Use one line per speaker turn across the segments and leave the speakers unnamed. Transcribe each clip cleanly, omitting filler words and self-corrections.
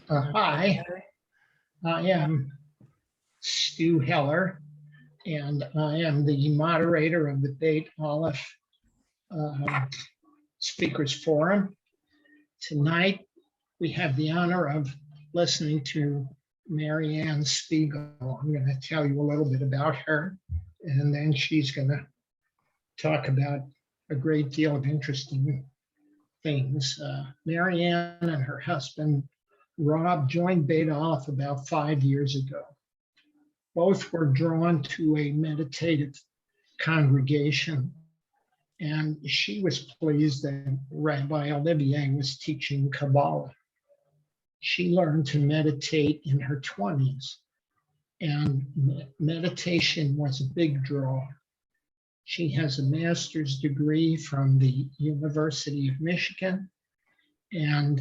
Hi,
Okay.
I am Stu Heller, and I am the moderator of the Beit Aleph uh, Speakers Forum. Tonight, we have the honor of listening to Marianne Spiegel. I'm going to tell you a little bit about her, and then she's going to talk about a great deal of interesting things. Marianne and her husband, Rob, joined Beit Aleph about 5 years ago. Both were drawn to a meditative congregation, and she was pleased that Rabbi Olivier was teaching Kabbalah. She learned to meditate in her 20s, and meditation was a big draw. She has a master's degree from the University of Michigan and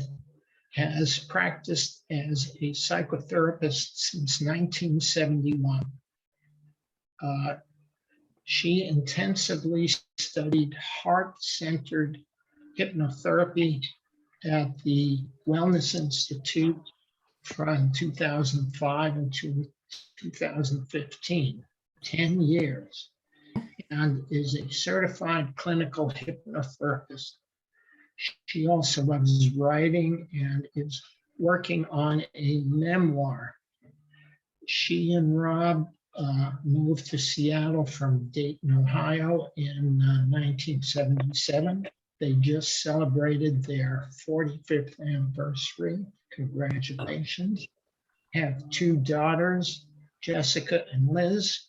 has practiced as a psychotherapist since 1971. She intensively studied heart-centered hypnotherapy at the Wellness Institute from 2005 until 2015, 10 years, and is a certified clinical hypnotherapist. She also loves writing and is working on a memoir. She and Rob moved to Seattle from Dayton, Ohio in 1977. They just celebrated their 45th anniversary. Congratulations. Have two daughters, Jessica and Liz,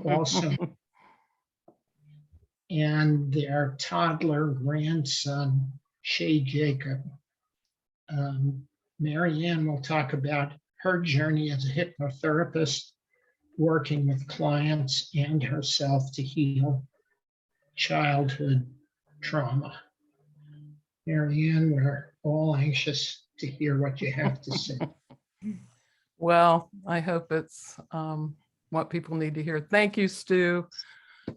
also, and their toddler grandson, Shay Jacob. Marianne will talk about her journey as a hypnotherapist, working with clients and herself to heal childhood trauma. Marianne, we're all anxious to hear what you have to say.
Well, I hope it's what people need to hear. Thank you, Stu,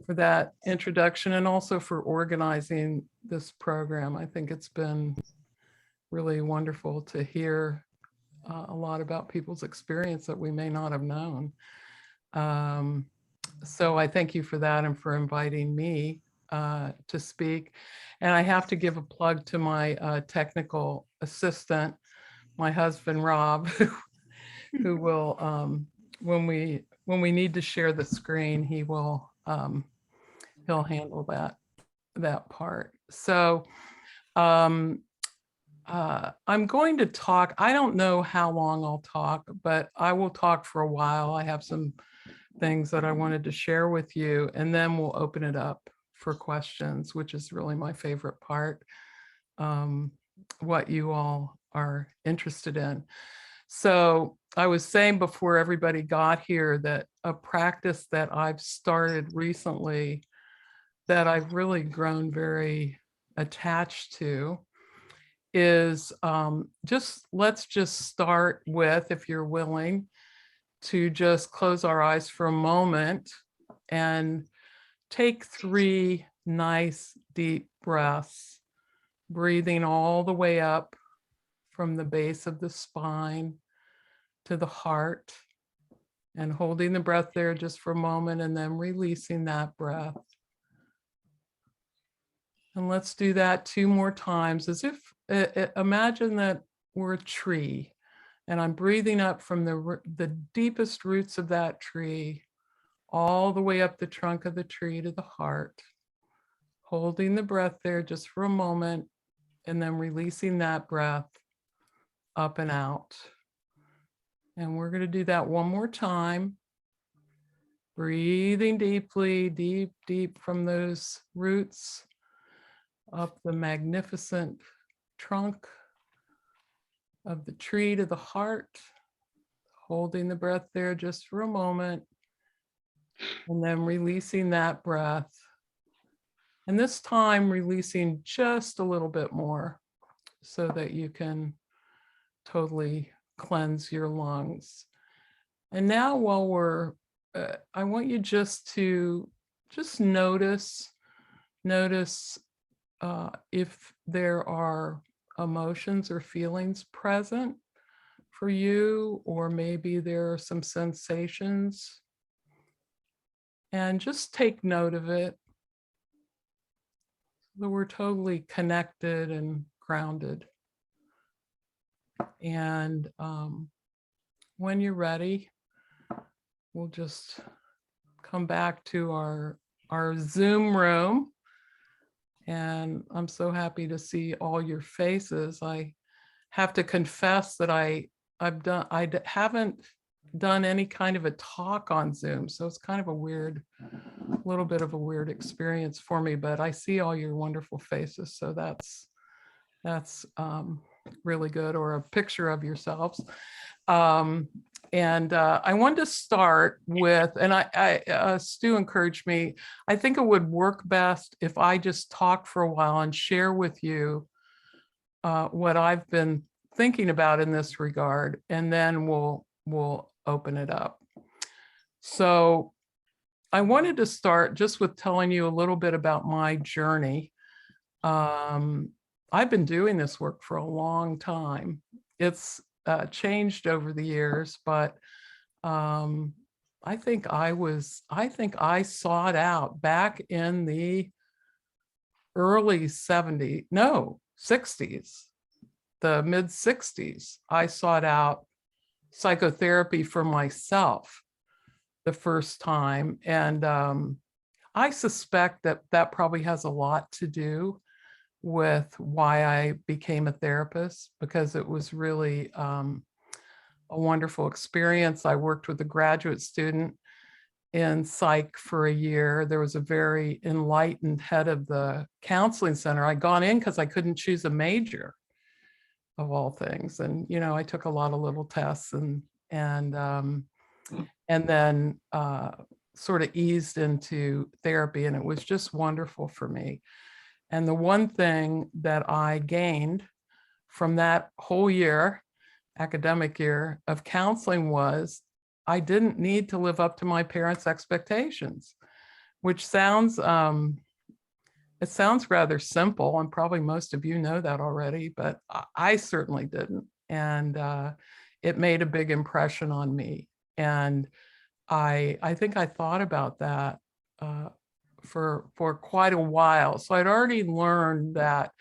for that introduction and also for organizing this program. I think it's been really wonderful to hear a lot about people's experience that we may not have known. So I thank you for that and for inviting me to speak. And I have to give a plug to my technical assistant, my husband, Rob, who will, when we need to share the screen, he'll handle that part. So I'm going to talk. I don't know how long I'll talk, but I will talk for a while. I have some things that I wanted to share with you, and then we'll open it up for questions, which is really my favorite part, what you all are interested in. So I was saying before everybody got here that a practice that I've started recently that I've really grown very attached to is let's just start with, if you're willing, to just close our eyes for a moment and take 3 nice deep breaths, breathing all the way up from the base of the spine to the heart, and holding the breath there just for a moment and then releasing that breath. And let's do that 2 more times, as if imagine that we're a tree and I'm breathing up from the deepest roots of that tree all the way up the trunk of the tree to the heart, holding the breath there just for a moment and then releasing that breath up and out. And we're going to do that 1 more time. Breathing deeply, deep from those roots up the magnificent trunk of the tree to the heart, holding the breath there just for a moment, and then releasing that breath. And this time releasing just a little bit more so that you can totally cleanse your lungs. And now while I want you just to notice if there are emotions or feelings present for you, or maybe there are some sensations. And just take note of it. That we're totally connected and grounded. And when you're ready, we'll just come back to our Zoom room. And I'm so happy to see all your faces. I have to confess that I haven't done any kind of a talk on Zoom, so it's kind of a little bit of a weird experience for me, but I see all your wonderful faces, so that's really good, or a picture of yourselves. I wanted to start with, and Stu encouraged me, I think it would work best if I just talk for a while and share with you what I've been thinking about in this regard, and then we'll open it up. So I wanted to start just with telling you a little bit about my journey. I've been doing this work for a long time. It's changed over the years, but I think I sought out back in the early 60s, the mid 60s. I sought out psychotherapy for myself the first time. And I suspect that probably has a lot to do with why I became a therapist, because it was really a wonderful experience. I worked with a graduate student in psych for a year. There was a very enlightened head of the counseling center. I'd gone in because I couldn't choose a major, of all things. And, you know, I took a lot of little tests and then sort of eased into therapy, and it was just wonderful for me. And the one thing that I gained from that whole year, academic year of counseling, was I didn't need to live up to my parents' expectations, which sounds, it sounds rather simple, and probably most of you know that already, but I certainly didn't. And it made a big impression on me. And I think I thought about that for quite a while. So I'd already learned that,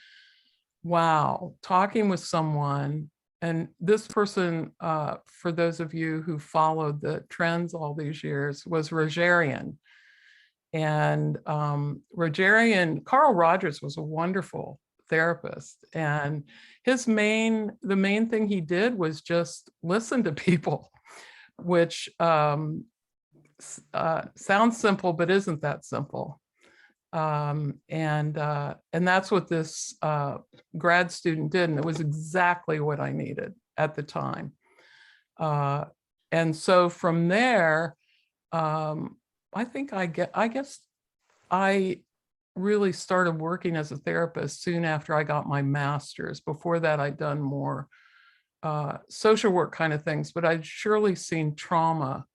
wow, talking with someone, and this person, for those of you who followed the trends all these years, was Rogerian. And Carl Rogers was a wonderful therapist. And the main thing he did was just listen to people, which sounds simple, but isn't that simple. And that's what this grad student did, and it was exactly what I needed at the time. And so from there, I guess I really started working as a therapist soon after I got my master's. Before that, I'd done more social work kind of things, but I'd surely seen trauma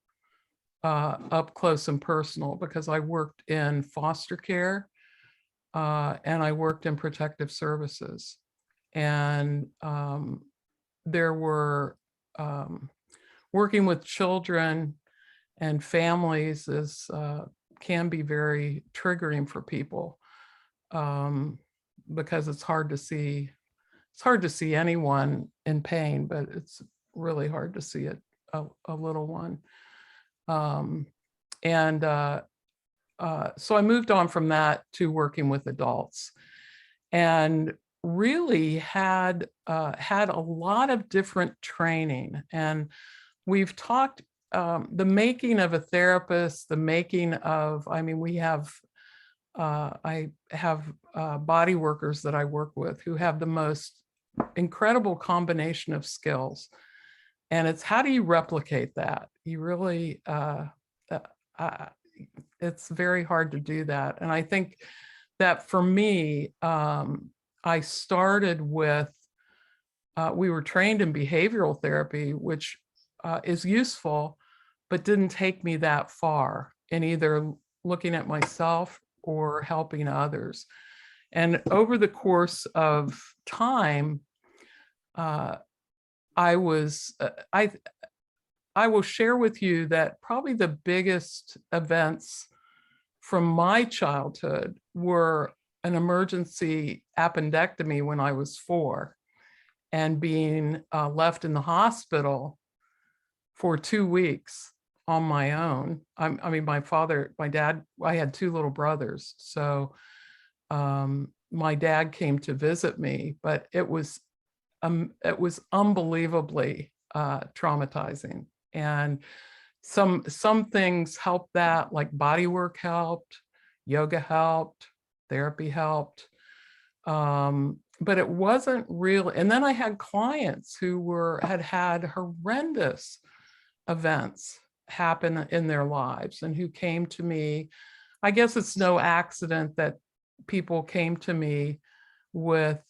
up close and personal, because I worked in foster care and I worked in protective services. And there were working with children and families can be very triggering for people, because it's hard to see anyone in pain, but it's really hard to see a little one. So I moved on from that to working with adults, and really had a lot of different training. And we've talked the making of a therapist, the making of, we have, I have body workers that I work with who have the most incredible combination of skills. And it's, how do you replicate that? You really, it's very hard to do that. And I think that for me, I started with, we were trained in behavioral therapy, which is useful, but didn't take me that far in either looking at myself or helping others. And over the course of time, I was, I will share with you that probably the biggest events from my childhood were an emergency appendectomy when I was 4 and being left in the hospital for 2 weeks on my own. I mean, my dad, I had 2 little brothers. So my dad came to visit me, but it was unbelievably traumatizing. And some things helped that, like body work helped, yoga helped, therapy helped. But it wasn't really, and then I had clients who had horrendous events happen in their lives and who came to me. I guess it's no accident that people came to me with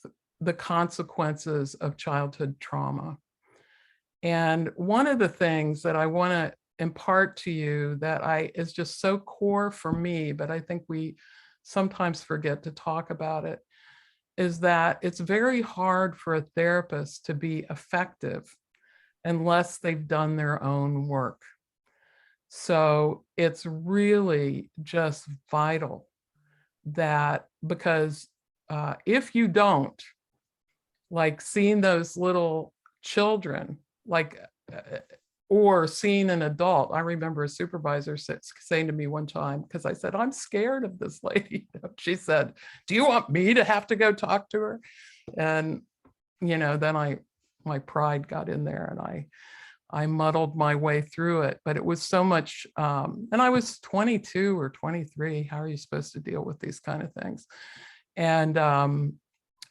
the consequences of childhood trauma. And one of the things that I want to impart to you that is just so core for me, but I think we sometimes forget to talk about it, is that it's very hard for a therapist to be effective unless they've done their own work. So it's really just vital that, because if you don't, like seeing those little children, like, or seeing an adult. I remember a supervisor saying to me one time, because I said, I'm scared of this lady. She said, do you want me to have to go talk to her? And, then my pride got in there and I muddled my way through it, but it was so much, and I was 22 or 23. How are you supposed to deal with these kind of things? And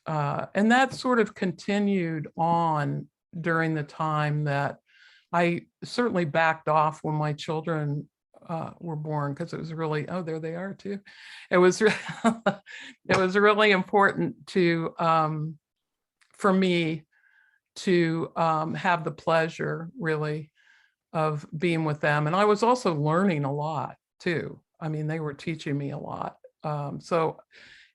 that sort of continued on during the time that I certainly backed off when my children were born, because it was really, oh, there they are too. It was, it was really important to, for me to have the pleasure really of being with them. And I was also learning a lot too. I mean, they were teaching me a lot. So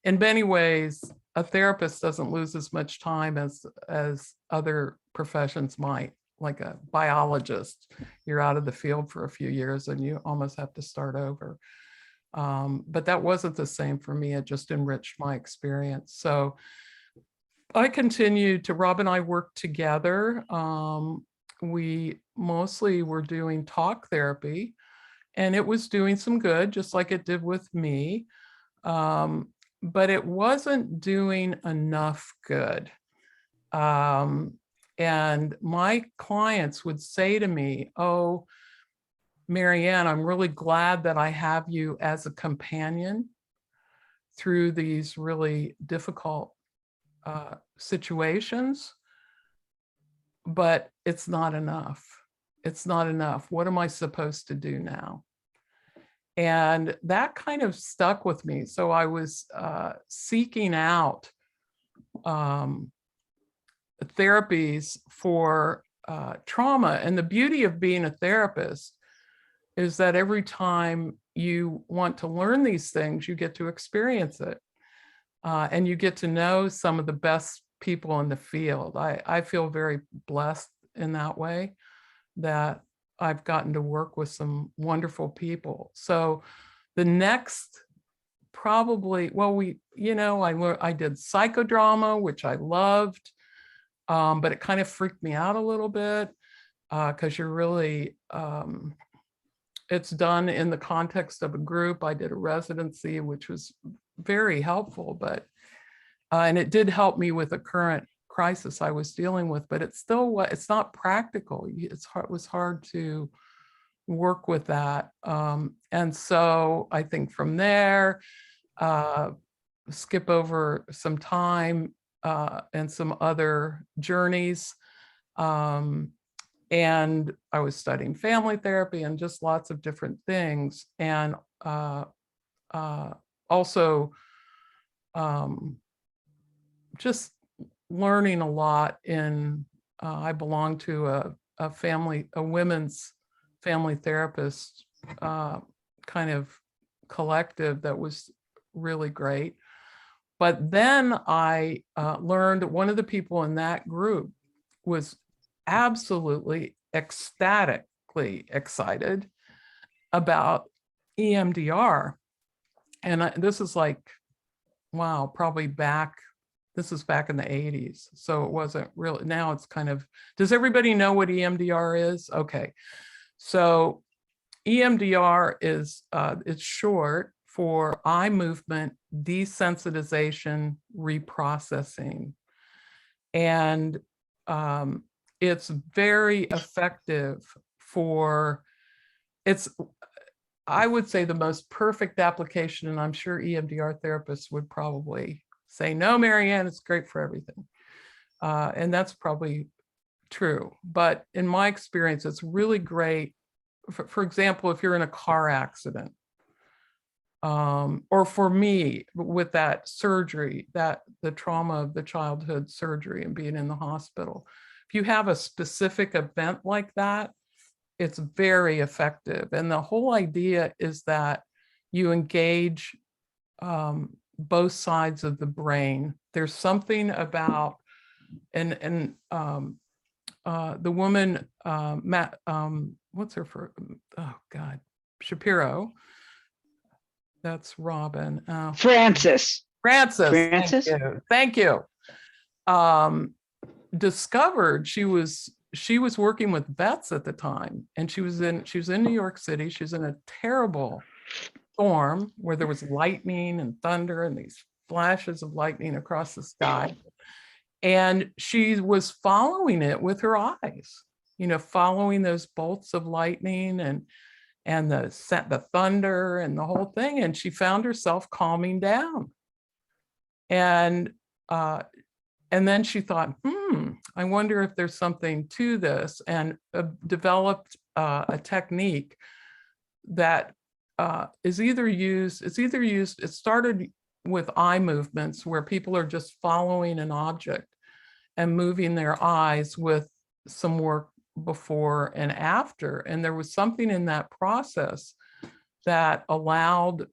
in many ways, a therapist doesn't lose as much time as other professions might. Like a biologist, you're out of the field for a few years and you almost have to start over. But that wasn't the same for me. It just enriched my experience. So I continued to, Rob and I worked together. We mostly were doing talk therapy, and it was doing some good, just like it did with me. But it wasn't doing enough good. And my clients would say to me, oh, Marianne, I'm really glad that I have you as a companion through these really difficult situations, but it's not enough. It's not enough. What am I supposed to do now? And that kind of stuck with me. So I was seeking out therapies for trauma. And the beauty of being a therapist is that every time you want to learn these things, you get to experience it. And you get to know some of the best people in the field. I feel very blessed in that way, that I've gotten to work with some wonderful people. So the next probably, well, I did psychodrama, which I loved, but it kind of freaked me out a little bit because you're really, it's done in the context of a group. I did a residency, which was very helpful, but, and it did help me with a current crisis I was dealing with, but it's not practical. It was hard to work with that. And so I think from there, skip over some time and some other journeys. And I was studying family therapy and just lots of different things. And also just learning a lot in, I belong to a women's family therapist kind of collective that was really great. But then I learned one of the people in that group was absolutely ecstatically excited about EMDR. And this is like, wow, probably this is back in the 80s. So it wasn't really, now it's kind of, does everybody know what EMDR is? Okay. So EMDR is, it's short for eye movement desensitization reprocessing. And it's very effective for, it's, I would say, the most perfect application, and I'm sure EMDR therapists would probably say, no, Marianne, it's great for everything. And that's probably true. But in my experience, it's really great. For example, if you're in a car accident, or for me, with that surgery, that the trauma of the childhood surgery and being in the hospital, if you have a specific event like that, it's very effective. And the whole idea is that you engage both sides of the brain. There's something about, and the woman, what's her first, oh God, Shapiro, that's Robin.
Francis.
Francis. Thank you. Discovered she was working with vets at the time, and she was in New York City. She was in a terrible storm where there was lightning and thunder and these flashes of lightning across the sky. And she was following it with her eyes, following those bolts of lightning and the thunder and the whole thing. And she found herself calming down. And then she thought, I wonder if there's something to this, and developed a technique that is either used, it started with eye movements where people are just following an object and moving their eyes with some work before and after. And there was something in that process that allowed,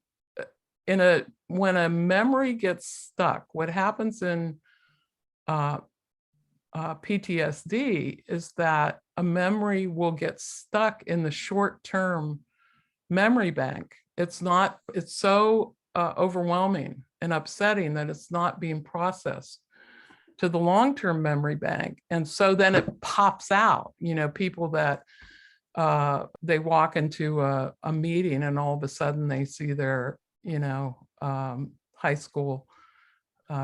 when a memory gets stuck, what happens in PTSD is that a memory will get stuck in the short-term memory bank. It's so overwhelming and upsetting that it's not being processed to the long-term memory bank. And so then it pops out, people that they walk into a meeting and all of a sudden they see their, high school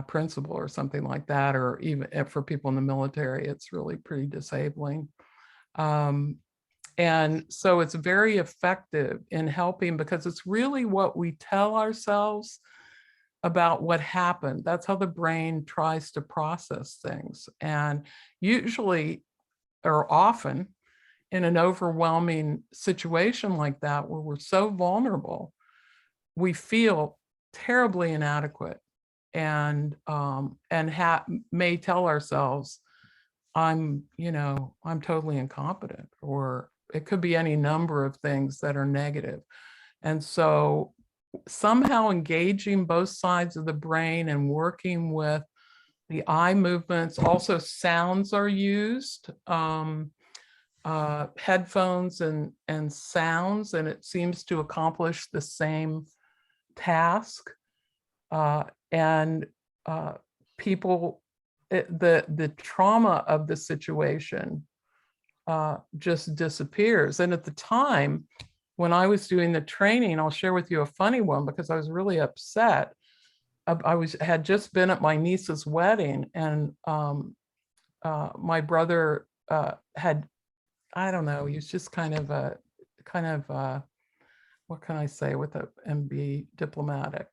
principal or something like that, or even for people in the military, it's really pretty disabling. And so it's very effective in helping, because it's really what we tell ourselves about what happened. That's how the brain tries to process things. And usually, or often, in an overwhelming situation like that, where we're so vulnerable, we feel terribly inadequate and may tell ourselves, I'm totally incompetent, or it could be any number of things that are negative. And so somehow engaging both sides of the brain and working with the eye movements, also sounds are used, headphones and sounds, and it seems to accomplish the same task. People, the trauma of the situation just disappears. And at the time when I was doing the training, I'll share with you a funny one, because I was really upset. Had just been at my niece's wedding, and my brother had, I don't know, he was just kind of what can I say with it and be diplomatic?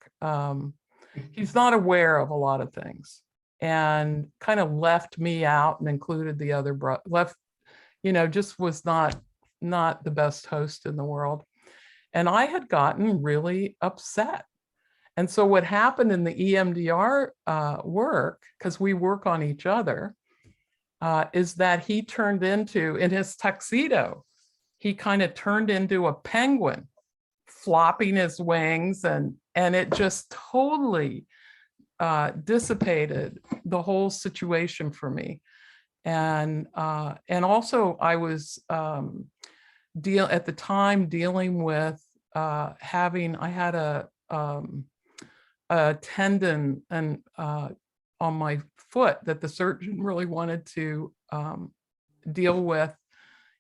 He's not aware of a lot of things, and kind of left me out and included the other just was not the best host in the world. And I had gotten really upset. And so what happened in the EMDR work, because we work on each other, is that he turned into, in his tuxedo, he kind of turned into a penguin, flopping his wings, and it just totally dissipated the whole situation for me. And also I was at the time dealing with I had a tendon and on my foot that the surgeon really wanted to deal with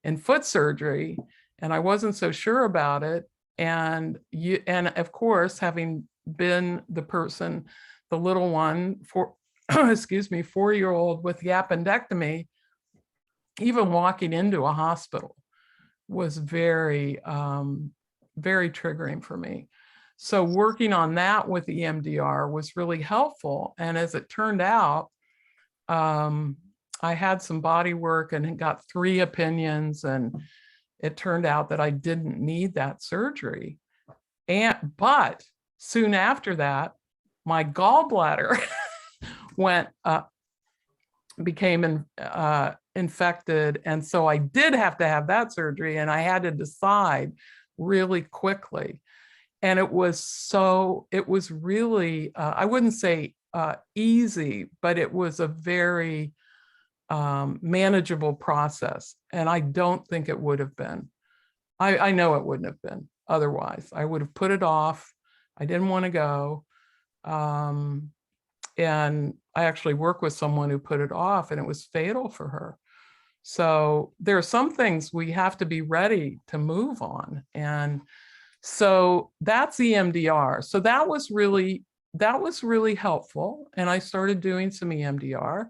in foot surgery, and I wasn't so sure about it. And of course, having been the little one for excuse me, 4-year-old with the appendectomy, even walking into a hospital was very, very triggering for me. So working on that with EMDR was really helpful. And as it turned out, I had some body work and got 3 opinions, and it turned out that I didn't need that surgery. But soon after that, my gallbladder became infected. And so I did have to have that surgery, and I had to decide really quickly. And it was really, I wouldn't say easy, but it was a very manageable process. And I don't think it would have been. I know it wouldn't have been otherwise. I would have put it off. I didn't want to go. And I actually worked with someone who put it off, and it was fatal for her. So there are some things we have to be ready to move on. And so that's EMDR. So that was really helpful. And I started doing some EMDR.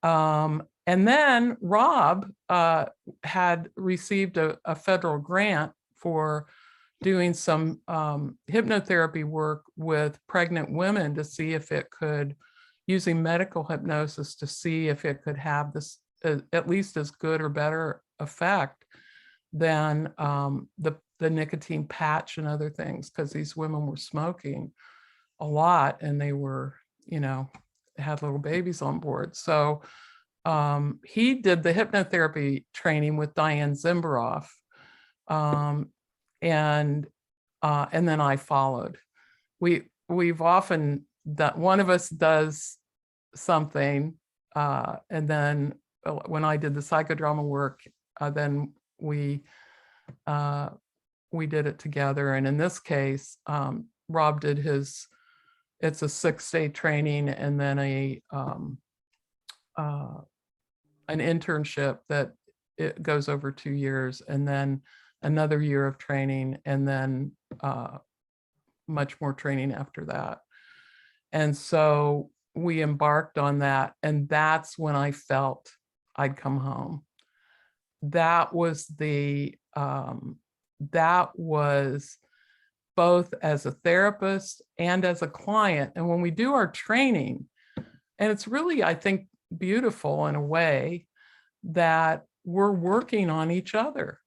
And then Rob had received a federal grant for doing some hypnotherapy work with pregnant women to see if it could, using medical hypnosis to see if it could have this at least as good or better effect than the nicotine patch and other things, because these women were smoking a lot and they were, had little babies on board. So he did the hypnotherapy training with Diane Zimberoff. And then I followed. We've often done, one of us does something, and then when I did the psychodrama work, then we did it together. And in this case, Rob did it's a 6-day training and then an internship that it goes over 2 years, and then another year of training, and then much more training after that. And so we embarked on that, and that's when I felt I'd come home. That was both as a therapist and as a client. And when we do our training, and it's really, I think, beautiful in a way that we're working on each other.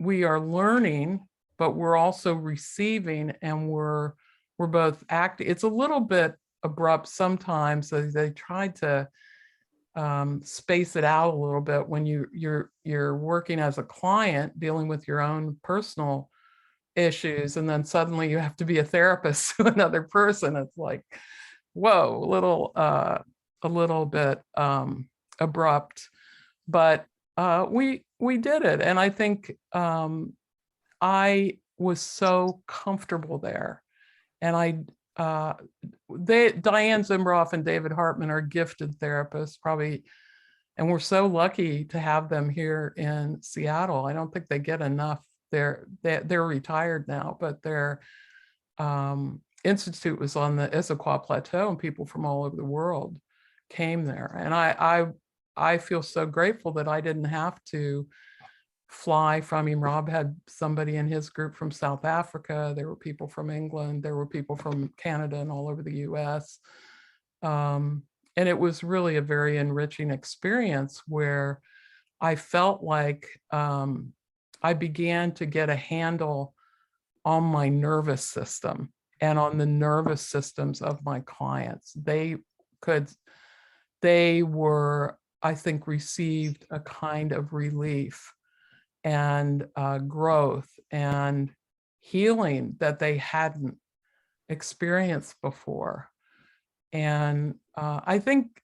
We are learning, but we're also receiving, and we're both acting. It's a little bit abrupt sometimes. They try to space it out a little bit when you're working as a client, dealing with your own personal issues, and then suddenly you have to be a therapist to another person. It's like, whoa, a little bit abrupt, but we did it. And I think I was so comfortable there. And Diane Zimberoff and David Hartman are gifted therapists, probably, and we're so lucky to have them here in Seattle. I don't think they get enough. They're retired now, but their institute was on the Issaquah Plateau, and people from all over the world came there. And I feel so grateful that I didn't have to fly from him. Rob had somebody in his group from South Africa. There were people from England. There were people from Canada and all over the US. And it was really a very enriching experience where I felt like I began to get a handle on my nervous system and on the nervous systems of my clients. They were, I think, received a kind of relief and growth and healing that they hadn't experienced before. And I think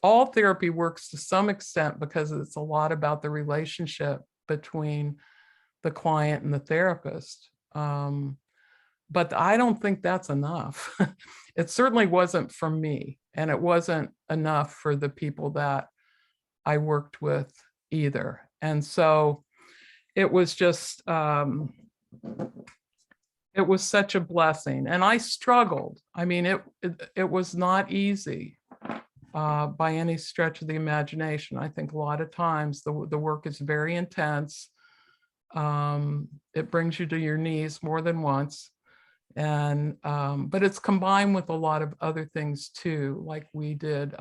all therapy works to some extent because it's a lot about the relationship between the client and the therapist. But I don't think that's enough. It certainly wasn't for me, and it wasn't enough for the people that I worked with either. And so it was just, it was such a blessing. And I struggled. I mean, it was not easy by any stretch of the imagination. I think a lot of times the work is very intense. It brings you to your knees more than once. And but it's combined with a lot of other things too, like we did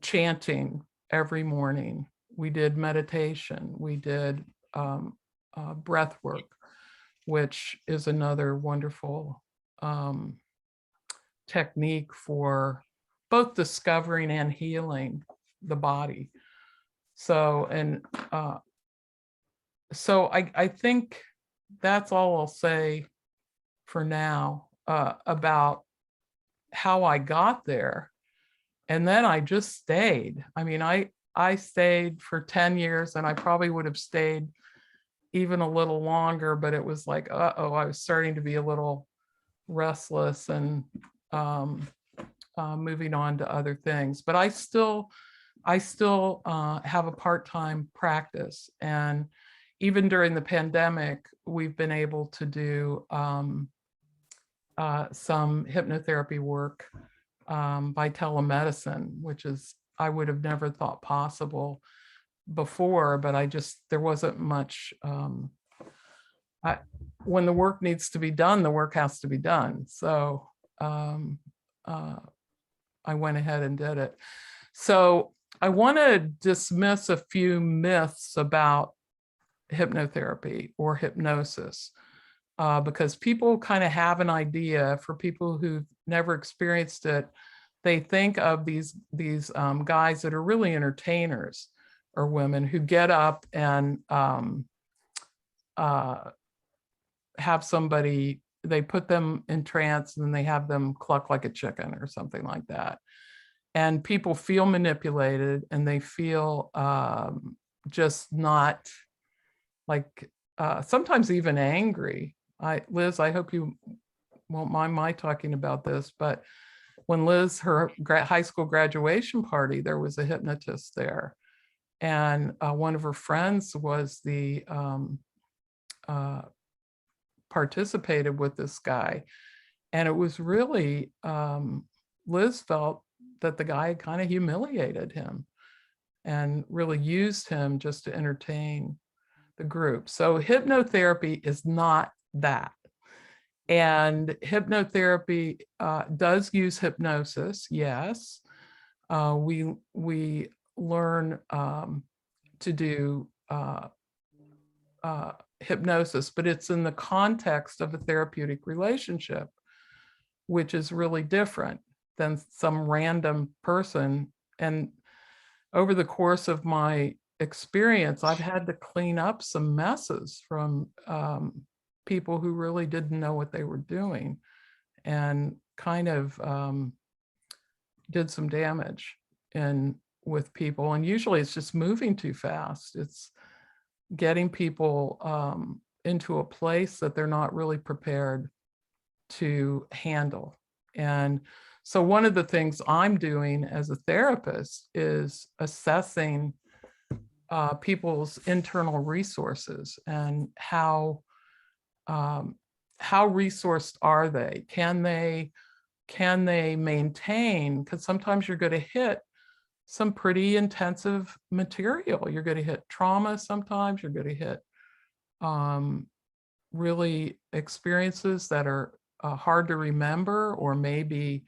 chanting every morning, we did meditation, we did breath work, which is another wonderful technique for both discovering and healing the body. So, and so I think that's all I'll say for now about how I got there. And then I just stayed. I mean, I stayed for 10 years, and I probably would have stayed even a little longer, but it was like, uh-oh, I was starting to be a little restless and moving on to other things. But I still have a part-time practice. And even during the pandemic, we've been able to do some hypnotherapy work by telemedicine, which is, I would have never thought possible before, but there wasn't much, when the work needs to be done, the work has to be done. So I went ahead and did it. So I want to dismiss a few myths about hypnotherapy or hypnosis, because people kind of have an idea. For people who've never experienced it, they think of these guys that are really entertainers, or women who get up and have somebody, they put them in trance and then they have them cluck like a chicken or something like that. And people feel manipulated, and they feel just not like, sometimes even angry. Liz, I hope you won't mind my talking about this, but when Liz, her high school graduation party, there was a hypnotist there. And one of her friends was the participated with this guy. And it was really, Liz felt that the guy kind of humiliated him and really used him just to entertain the group. So hypnotherapy is not that. And hypnotherapy does use hypnosis, yes. We learn to do hypnosis, but it's in the context of a therapeutic relationship, which is really different than some random person. And over the course of my experience, I've had to clean up some messes from people who really didn't know what they were doing, and kind of did some damage with people. And usually it's just moving too fast. It's getting people into a place that they're not really prepared to handle. And so one of the things I'm doing as a therapist is assessing people's internal resources and how resourced are they? Can they maintain? Because sometimes you're going to hit some pretty intensive material. You're going to hit trauma. Sometimes you're going to hit really experiences that are hard to remember, or maybe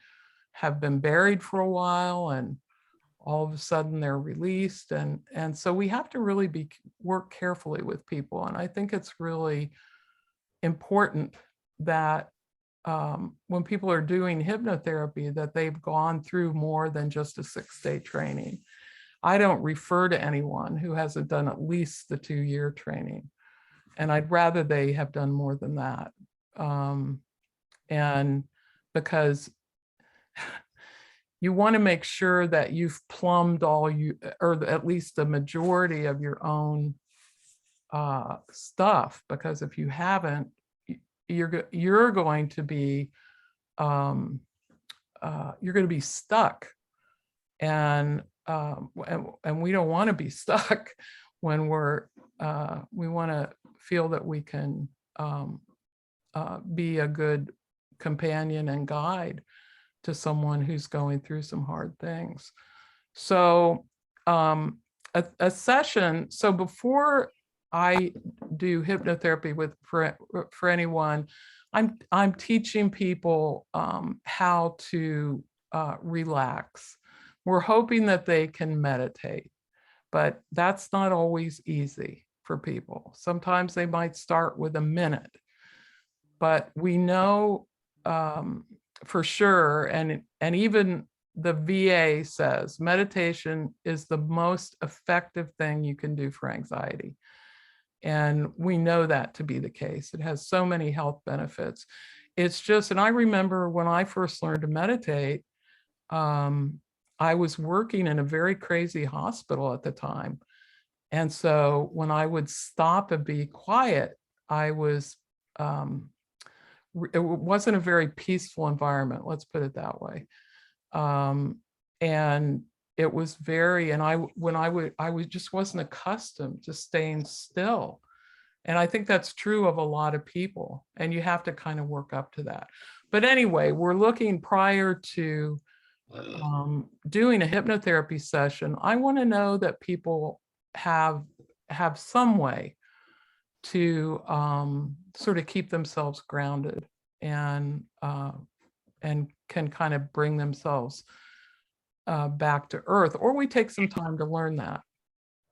have been buried for a while and all of a sudden they're released. And so we have to really work carefully with people. And I think it's really important that when people are doing hypnotherapy, that they've gone through more than just a 6-day training. I don't refer to anyone who hasn't done at least the 2-year training. And I'd rather they have done more than that. And because you want to make sure that you've plumbed all you, or at least the majority of your own stuff, because if you haven't, you're going to be stuck, and we don't want to be stuck when we want to feel that we can be a good companion and guide to someone who's going through some hard things. So a session, so before I do hypnotherapy for anyone, I'm teaching people how to relax. We're hoping that they can meditate, but that's not always easy for people. Sometimes they might start with a minute, but we know for sure, and even the VA says meditation is the most effective thing you can do for anxiety. And we know that to be the case. It has so many health benefits. It's just, and I remember when I first learned to meditate, I was working in a very crazy hospital at the time. And so when I would stop and be quiet, it wasn't a very peaceful environment, let's put it that way. And it was very, and I just wasn't accustomed to staying still. And I think that's true of a lot of people, and you have to kind of work up to that. But anyway, we're looking prior to doing a hypnotherapy session. I want to know that people have some way to sort of keep themselves grounded and can kind of bring themselves back to earth, or we take some time to learn that.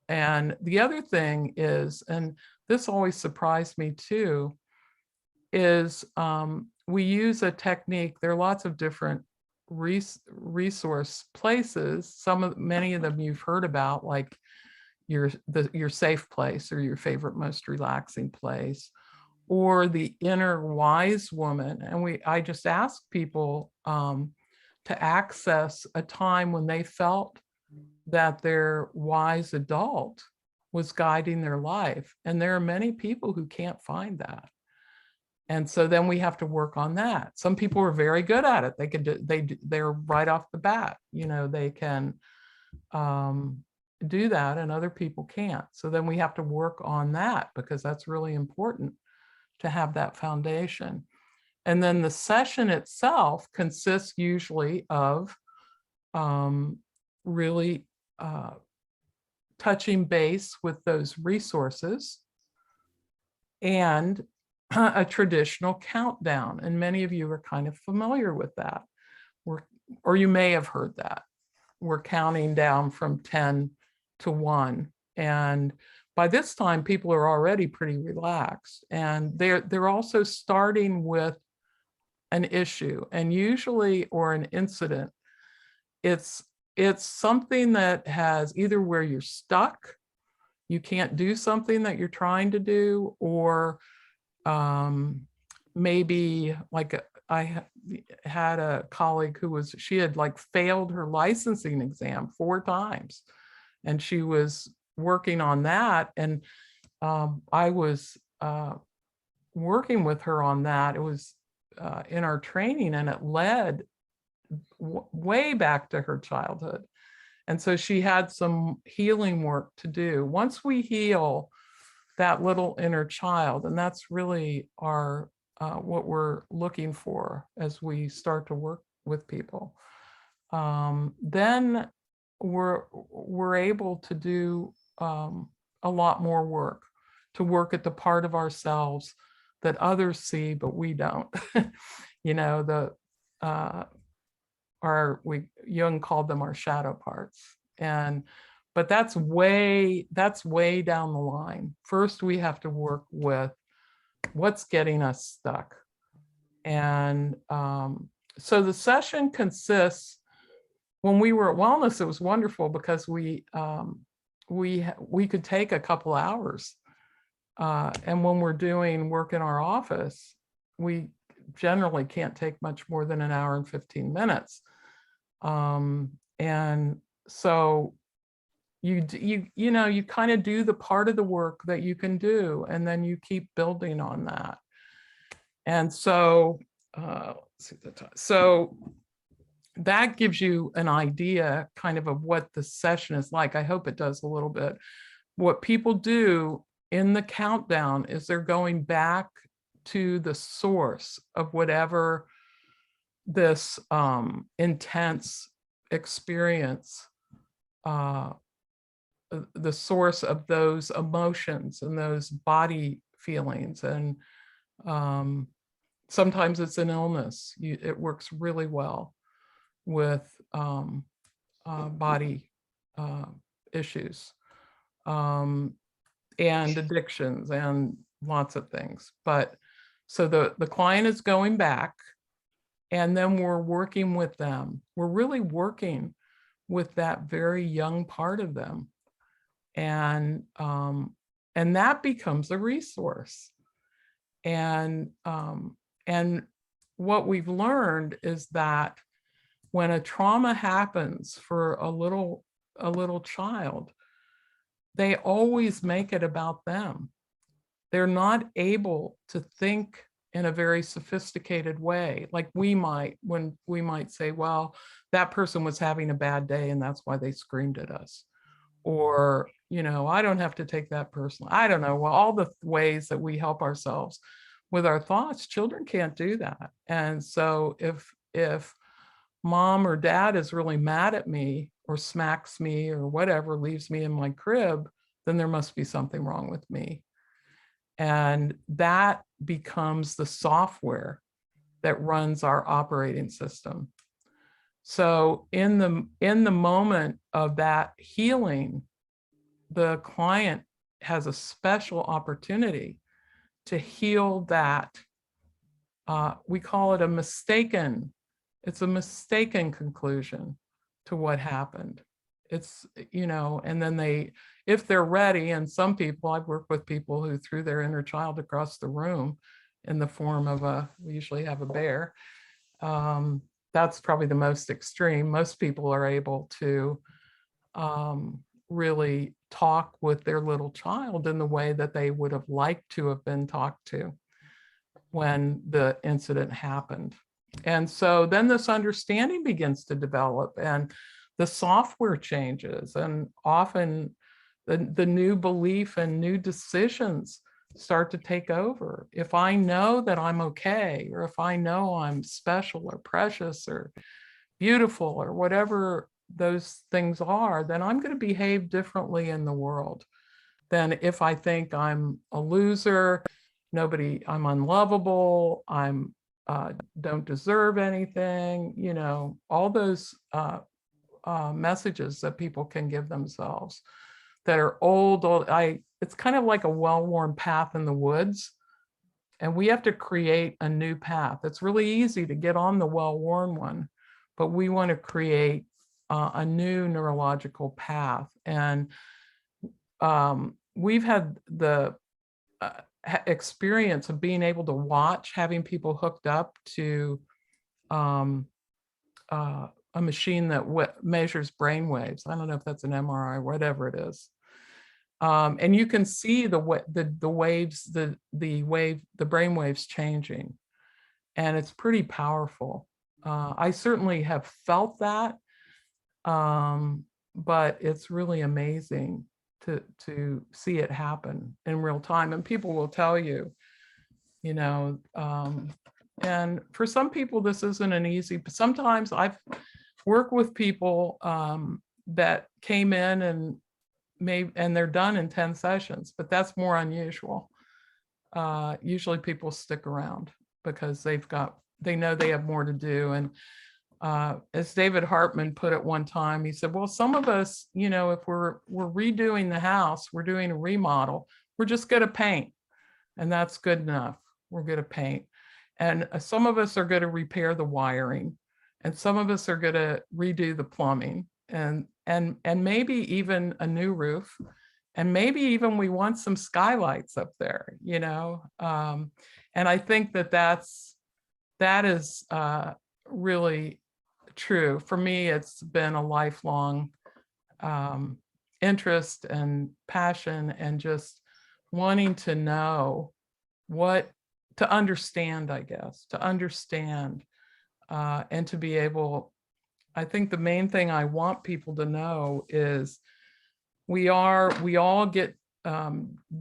And the other thing is, and this always surprised me too, is we use a technique. There are lots of different resource places. Many of them you've heard about, like your safe place or your favorite, most relaxing place, or the inner wise woman. And I just ask people to access a time when they felt that their wise adult was guiding their life. And there are many people who can't find that. And so then we have to work on that. Some people are very good at it. They're right off the bat, they can do that, and other people can't. So then we have to work on that, because that's really important to have that foundation. And then the session itself consists usually of really touching base with those resources and a traditional countdown. And many of you are kind of familiar with that, or you may have heard that. We're counting down from 10 to 1. And by this time, people are already pretty relaxed. And they're also starting with an issue, and usually, or an incident. It's something that has either where you're stuck, you can't do something that you're trying to do, or maybe like I had a colleague she had like failed her licensing exam 4 times, and she was working on that. And I was working with her on that. It was in our training, and it led way back to her childhood. And so she had some healing work to do. Once we heal that little inner child, and that's really our what we're looking for as we start to work with people, then we're able to do a lot more work, to work at the part of ourselves that others see but we don't. Jung called them our shadow parts. But that's way down the line. First, we have to work with what's getting us stuck. And so the session consists, when we were at Wellness, it was wonderful because we could take a couple hours. And when we're doing work in our office, we generally can't take much more than an hour and 15 minutes. And so you kind of do the part of the work that you can do, and then you keep building on that. And so, let's see the time. So that gives you an idea kind of what the session is like. I hope it does a little bit. What people do in the countdown is they're going back to the source of whatever this intense experience, the source of those emotions and those body feelings. And sometimes it's an illness. It works really well with body issues and addictions and lots of things. But so the client is going back, and then we're working with them. We're really working with that very young part of them. And that becomes a resource. And what we've learned is that when a trauma happens for a little child, they always make it about them. They're not able to think in a very sophisticated way, like we might, when we might say, well, that person was having a bad day and that's why they screamed at us. Or, I don't have to take that personally. I don't know. Well, all the ways that we help ourselves with our thoughts, children can't do that. And so if mom or dad is really mad at me or smacks me or whatever, leaves me in my crib, then there must be something wrong with me. And that becomes the software that runs our operating system. So in the moment of that healing, the client has a special opportunity to heal that. We call it it's a mistaken conclusion to what happened. It's, and then if they're ready, and some people, I've worked with people who threw their inner child across the room in the form of we usually have a bear. That's probably the most extreme. Most people are able to really talk with their little child in the way that they would have liked to have been talked to when the incident happened. And so then this understanding begins to develop, and the software changes, and often the new belief and new decisions start to take over. If I know that I'm okay, or if I know I'm special or precious or beautiful or whatever those things are, then I'm going to behave differently in the world than if I think I'm a loser, I'm unlovable, I'm don't deserve anything, all those messages that people can give themselves that are old. It's kind of like a well-worn path in the woods, and we have to create a new path. It's really easy to get on the well-worn one, but we want to create a new neurological path. And we've had the experience of being able to watch, having people hooked up to a machine that measures brain waves. I don't know if that's an MRI, whatever it is. And you can see the waves, the brain waves changing, and it's pretty powerful. I certainly have felt that, but it's really amazing to see it happen in real time. And people will tell you, and for some people this isn't an easy, but sometimes I've worked with people that came in and they're done in 10 sessions, but that's more unusual. Usually people stick around because they know they have more to do. And as David Hartman put it one time, he said, well, some of us, if we're redoing the house, we're doing a remodel, we're just going to paint, and that's good enough. We're going to paint. And some of us are going to repair the wiring, and some of us are going to redo the plumbing, and maybe even a new roof, and maybe even we want some skylights up there, and I think that is really true. For me, it's been a lifelong interest and passion, and just wanting to know to understand, I guess, to understand and to be able, I think the main thing I want people to know is we all get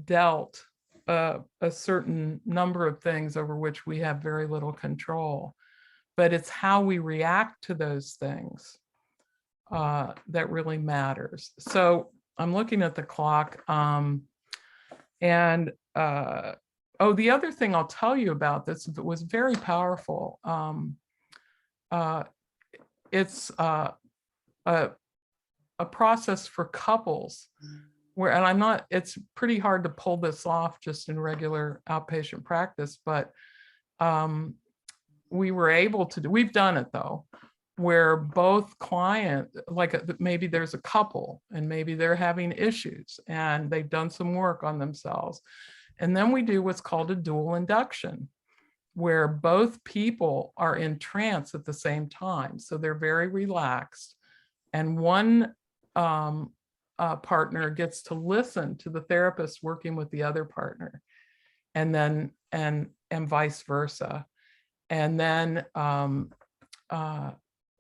dealt a certain number of things over which we have very little control, but it's how we react to those things that really matters. So I'm looking at the clock, and oh, the other thing I'll tell you about this was very powerful. It's a process for couples where, and I'm not, it's pretty hard to pull this off just in regular outpatient practice, but we were able to do, we've done it though, where both client, like maybe there's a couple and maybe they're having issues and they've done some work on themselves. And then we do what's called a dual induction, where both people are in trance at the same time. So they're very relaxed. And one partner gets to listen to the therapist working with the other partner, and then, and vice versa. And then,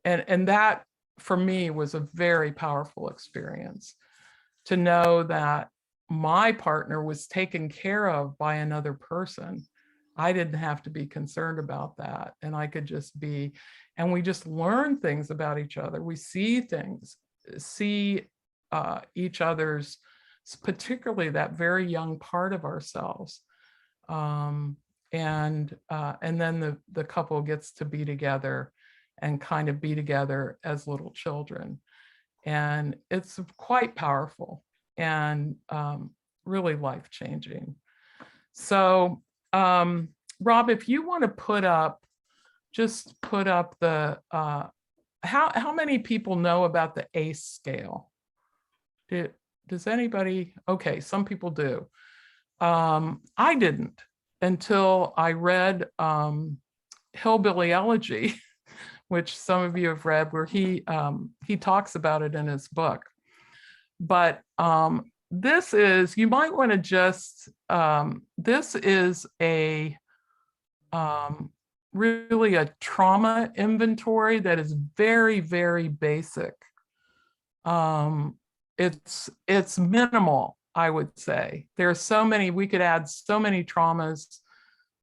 and that for me was a very powerful experience, to know that my partner was taken care of by another person. I didn't have to be concerned about that. And I could just be, and we just learn things about each other. We see things, see each other's, particularly that very young part of ourselves. And then the couple gets to be together and kind of be together as little children. And it's quite powerful and really life-changing. So Rob, if you want to put up the, how many people know about the ACE scale? Does anybody? Okay, some people do. I didn't until I read Hillbilly Elegy, which some of you have read, where he talks about it in his book. But this is, you might want to just, this is a really a trauma inventory that is very, very basic. It's minimal, I would say. There are so many, we could add so many traumas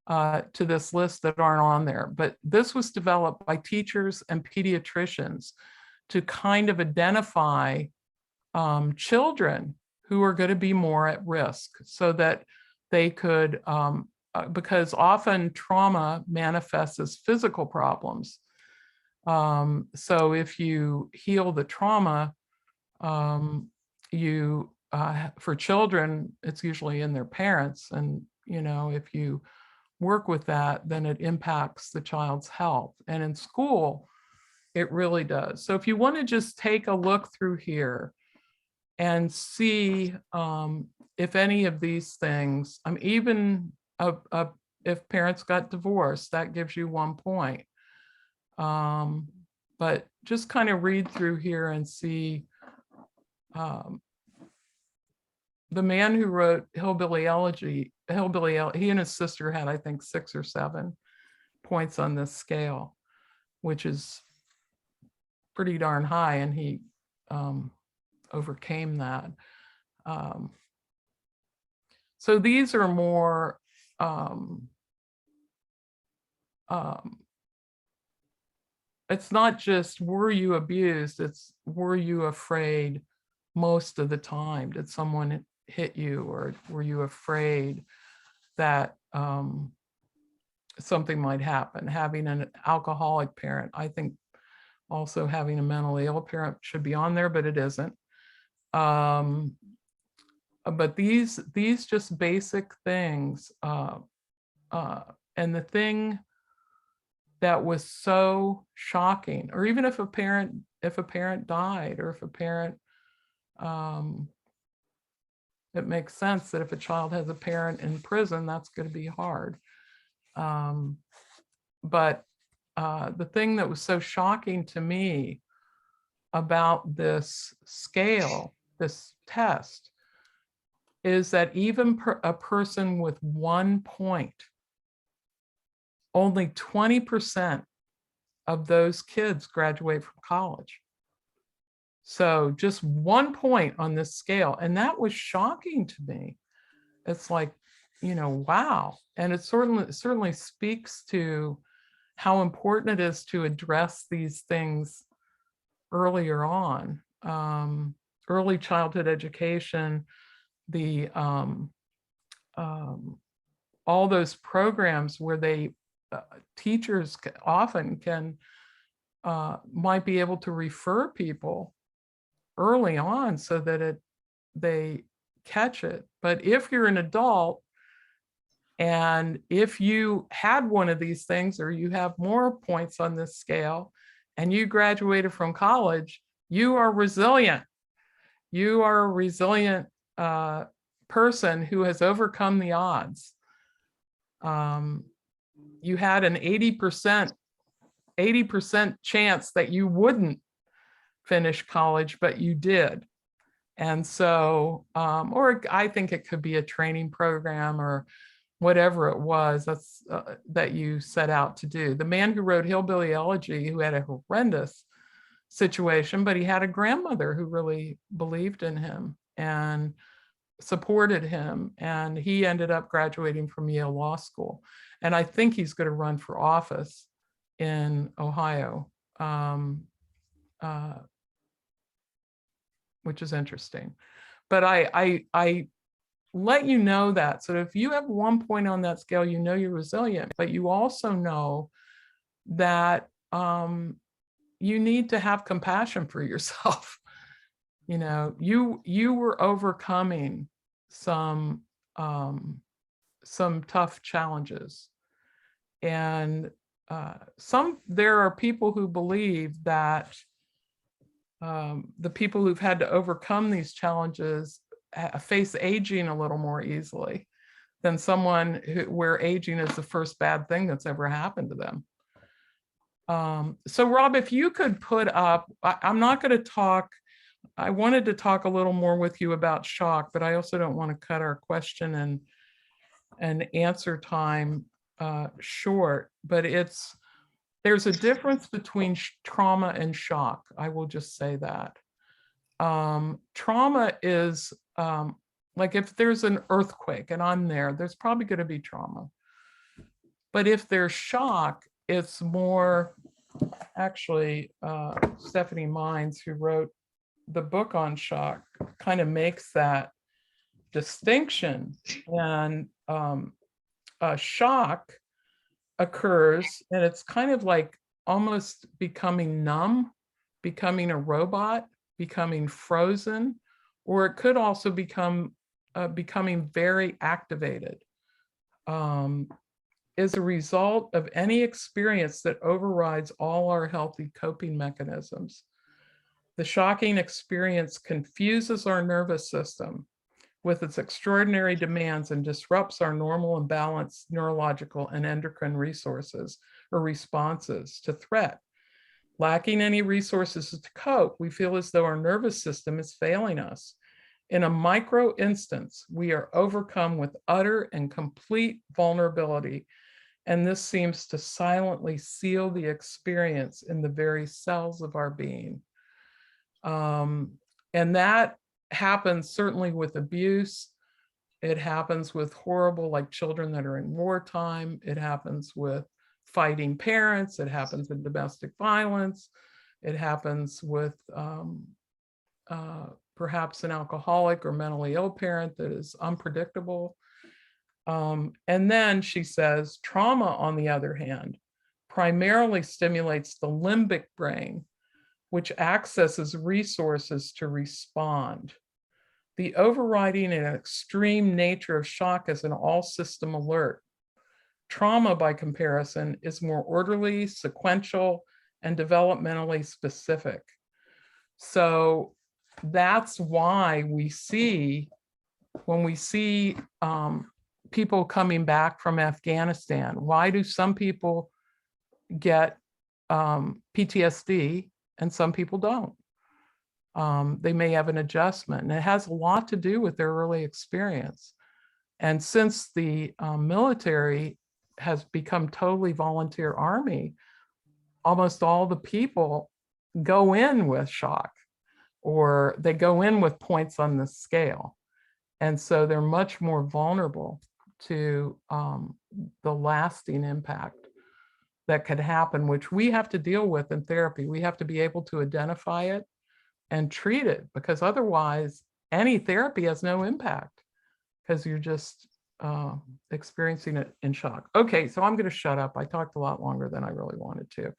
to this list that aren't on there, but this was developed by teachers and pediatricians to kind of identify children who are going to be more at risk, so that they could, because often trauma manifests as physical problems. So if you heal the trauma, for children, it's usually in their parents. And, you know, if you work with that, then it impacts the child's health. And in school, it really does. So if you want to just take a look through here and see if any of these things, even if parents got divorced, that gives you 1 point. But just kind of read through here and see. The man who wrote Hillbilly Elegy, he and his sister had, I think, 6 or 7 points on this scale, which is pretty darn high, and he overcame that. So these are more it's not just were you abused, it's were you afraid most of the time? Did someone hit you, or were you afraid that something might happen? Having an alcoholic parent, I think also having a mentally ill parent should be on there, but it isn't. But these just basic things, and the thing that was so shocking, or even if a parent died, or if a parent, it makes sense that if a child has a parent in prison, that's going to be hard. But the thing that was so shocking to me about this scale, this test, is that even a person with 1 point, only 20% of those kids graduate from college. So just 1 point on this scale. And that was shocking to me. It's like, you know, wow. And it certainly speaks to how important it is to address these things earlier on. Early childhood education, the all those programs where they teachers often can might be able to refer people early on so that they catch it. But if you're an adult and if you had one of these things, or you have more points on this scale and you graduated from college, you are resilient. You are a resilient person who has overcome the odds. You had an 80% chance that you wouldn't finish college, but you did. And so, or I think it could be a training program or whatever it was that's that you set out to do. The man who wrote Hillbilly Elegy, who had a horrendous situation, but he had a grandmother who really believed in him and supported him, and he ended up graduating from Yale Law School. And I think he's going to run for office in Ohio, which is interesting. But I let you know that. So if you have 1 point on that scale, you know you're resilient, but you also know that you need to have compassion for yourself. You know, you were overcoming some tough challenges. And there are people who believe that the people who've had to overcome these challenges face aging a little more easily than someone where aging is the first bad thing that's ever happened to them. So Rob, if you could put up, I'm not going to talk, I wanted to talk a little more with you about shock, but I also don't want to cut our question and answer time short, but there's a difference between trauma and shock. I will just say that. Trauma is like if there's an earthquake and I'm there, there's probably going to be trauma. But if there's shock, it's more, actually, Stephanie Mines, who wrote the book on shock, kind of makes that distinction. And shock occurs, and it's kind of like almost becoming numb, becoming a robot, becoming frozen, or it could also become becoming very activated as a result of any experience that overrides all our healthy coping mechanisms. The shocking experience confuses our nervous system with its extraordinary demands and disrupts our normal and balanced neurological and endocrine resources or responses to threat. Lacking any resources to cope, we feel as though our nervous system is failing us. In a micro instance, we are overcome with utter and complete vulnerability, and this seems to silently seal the experience in the very cells of our being. And that happens certainly with abuse. It happens with horrible, like children that are in wartime. It happens with fighting parents. It happens in domestic violence. It happens with perhaps an alcoholic or mentally ill parent that is unpredictable. And then she says, trauma, on the other hand, primarily stimulates the limbic brain, which accesses resources to respond. The overriding and extreme nature of shock is an all-system alert. Trauma, by comparison, is more orderly, sequential, and developmentally specific. So that's why we see, when we see people coming back from Afghanistan, why do some people get PTSD and some people don't. They may have an adjustment, and it has a lot to do with their early experience. And since the military has become totally volunteer army, almost all the people go in with shock, or they go in with points on the scale. And so they're much more vulnerable to the lasting impact that could happen, which we have to deal with in therapy. We have to be able to identify it and treat it, because otherwise any therapy has no impact, because you're just experiencing it in shock. Okay, so I'm going to shut up. I talked a lot longer than I really wanted to,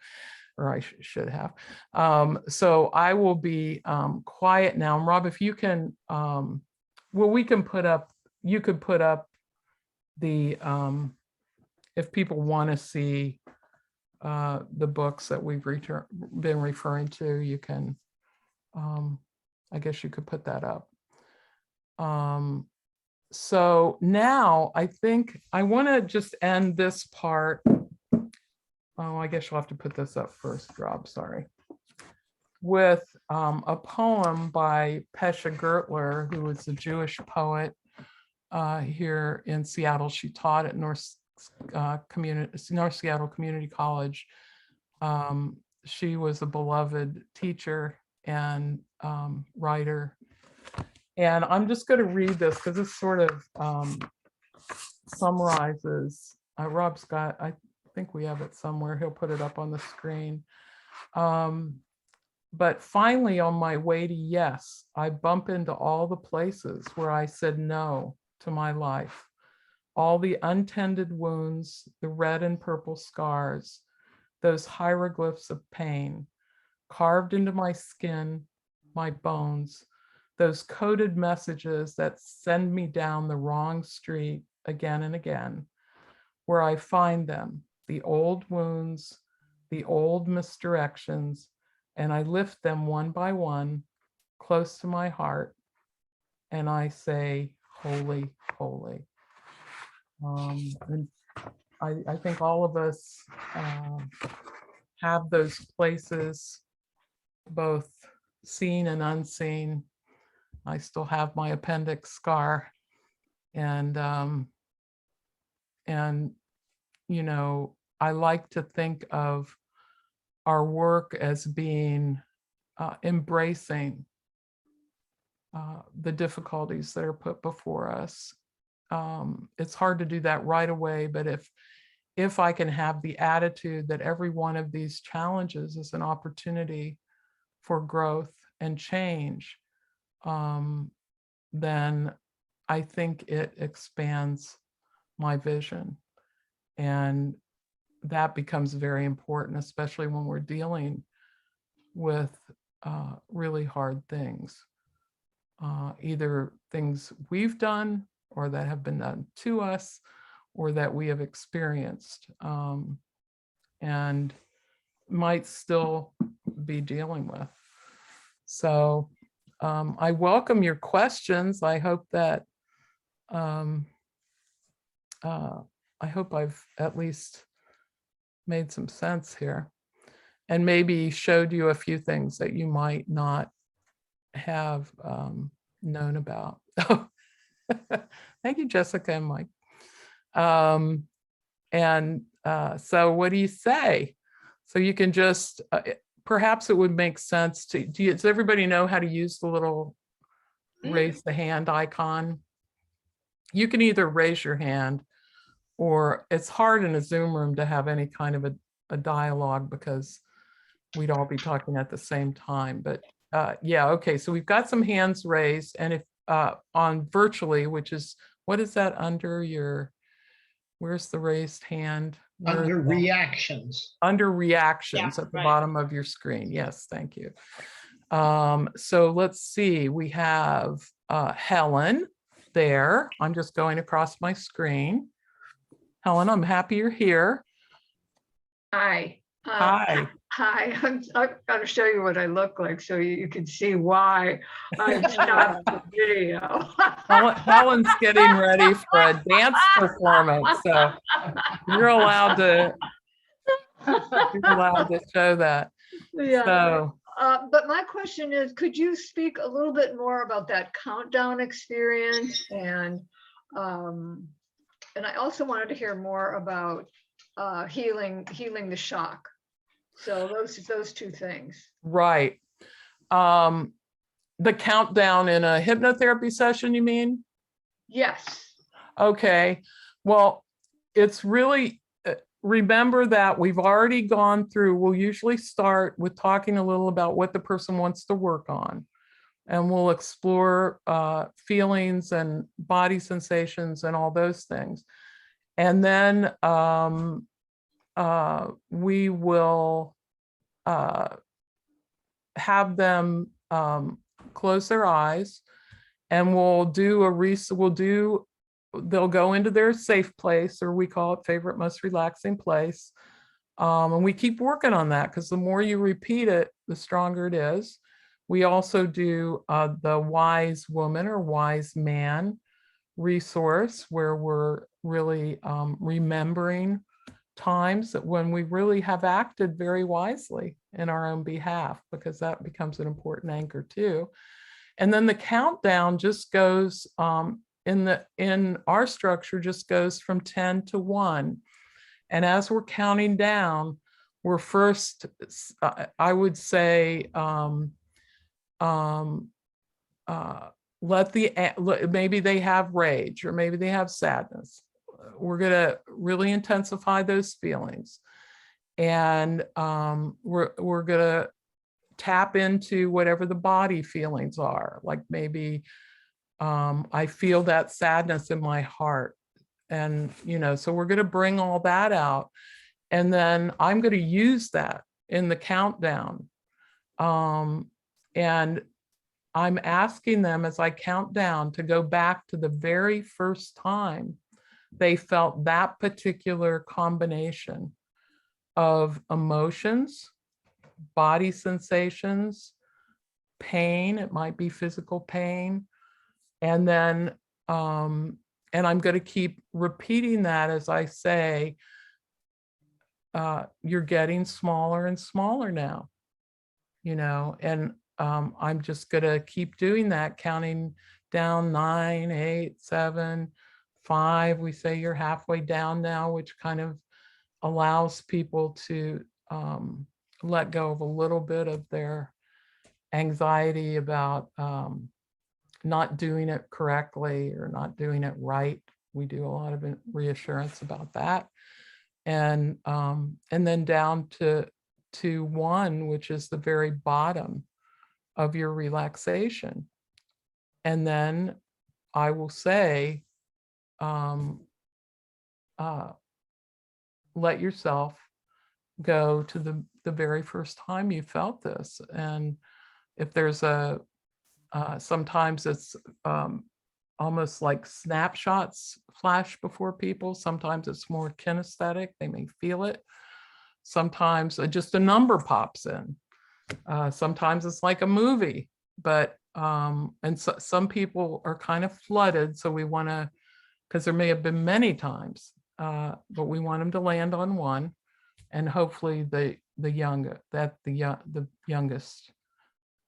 or I should have. So I will be quiet now. And Rob, if you can, well, we can put up, you could put up the, if people want to see the books that we've been referring to, you can, I guess you could put that up. So now I think I want to just end this part. Oh, I guess you'll have to put this up first, Rob, sorry. With a poem by Pesha Gertler, who was a Jewish poet here in Seattle. She taught at North Seattle Community College. She was a beloved teacher and writer. And I'm just going to read this because this sort of summarizes. Rob's got, I think we have it somewhere. He'll put it up on the screen. But finally, on my way to yes, I bump into all the places where I said no to my life. All the untended wounds, the red and purple scars, those hieroglyphs of pain carved into my skin, my bones, those coded messages that send me down the wrong street again and again, where I find them, the old wounds, the old misdirections, and I lift them one by one close to my heart, and I say, holy, holy. And I think all of us have those places, both seen and unseen. I still have my appendix scar, and you know, I like to think of our work as being embracing the difficulties that are put before us. It's hard to do that right away, but if I can have the attitude that every one of these challenges is an opportunity for growth and change, then I think it expands my vision. And that becomes very important, especially when we're dealing with really hard things, either things we've done or that have been done to us or that we have experienced and might still be dealing with. So I welcome your questions. I hope that I hope I've at least made some sense here and maybe showed you a few things that you might not have known about. Thank you, Jessica and Mike. So what do you say? So you can just, perhaps it would make sense to, does everybody know how to use the little raise the hand icon? You can either raise your hand, or it's hard in a Zoom room to have any kind of a dialogue because we'd all be talking at the same time. But yeah, okay, so we've got some hands raised, and if on virtually, which is, what is that under your, where's the raised hand?
Under reactions.
Under reactions at the bottom of your screen. Yes, thank you. So let's see, we have Helen there. I'm just going across my screen. Helen, I'm happy you're here.
Hi.
Hi.
Hi. I'm going to show you what I look like so you can see why I stopped the video.
Helen's getting ready for a dance performance, so you're allowed to You're allowed to show that.
Yeah.
So,
But my question is, could you speak a little bit more about that countdown experience? And I also wanted to hear more about healing the shock. So those two things.
right. The countdown in a hypnotherapy session, you mean?
Yes.
Okay. Well, it's really, remember that we've already gone through, we'll usually start with talking a little about what the person wants to work on. And we'll explore feelings and body sensations and all those things. And then we will have them close their eyes, and we'll do they'll go into their safe place, or we call it favorite most relaxing place. And we keep working on that, because the more you repeat it, the stronger it is. We also do the wise woman or wise man resource, where we're really remembering times that when we really have acted very wisely in our own behalf, because that becomes an important anchor too. And then the countdown just goes in our structure, just goes from 10 to 1. And as we're counting down, we're first, I would say, maybe they have rage, or maybe they have sadness. We're going to really intensify those feelings. And we're going to tap into whatever the body feelings are. Like maybe I feel that sadness in my heart. And, so we're going to bring all that out. And then I'm going to use that in the countdown. And I'm asking them, as I count down, to go back to the very first time they felt that particular combination of emotions, body sensations, pain. It might be physical pain. And then, and I'm going to keep repeating that as I say, you're getting smaller and smaller now, and I'm just going to keep doing that, counting down 9, 8, 7, 5. We say you're halfway down now, which kind of allows people to let go of a little bit of their anxiety about not doing it correctly or not doing it right. We do a lot of reassurance about that. And then down to 1, which is the very bottom of your relaxation. And then I will say, let yourself go to the very first time you felt this. And if there's sometimes it's almost like snapshots flash before people. Sometimes it's more kinesthetic. They may feel it. Sometimes just a number pops in. Sometimes it's like a movie, but and so, some people are kind of flooded. So we want to, because there may have been many times, but we want them to land on one, and hopefully the youngest,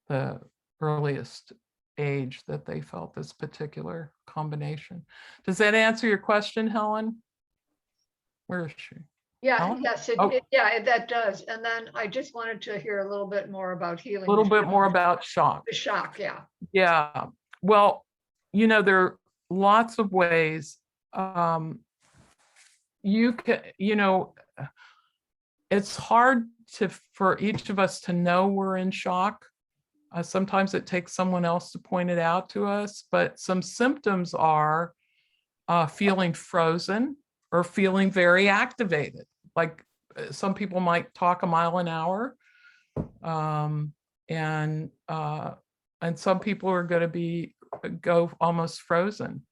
the earliest age that they felt this particular combination. Does that answer your question, Helen? Where is she?
Yeah,
Helen?
yes, that does. And then I just wanted to hear a little bit more about healing.
A little bit more about shock.
The shock, yeah.
Yeah. Well, there are lots of ways you can, it's hard for each of us to know we're in shock. Sometimes it takes someone else to point it out to us, but some symptoms are feeling frozen or feeling very activated. Like some people might talk a mile an hour, and some people are going to go almost frozen.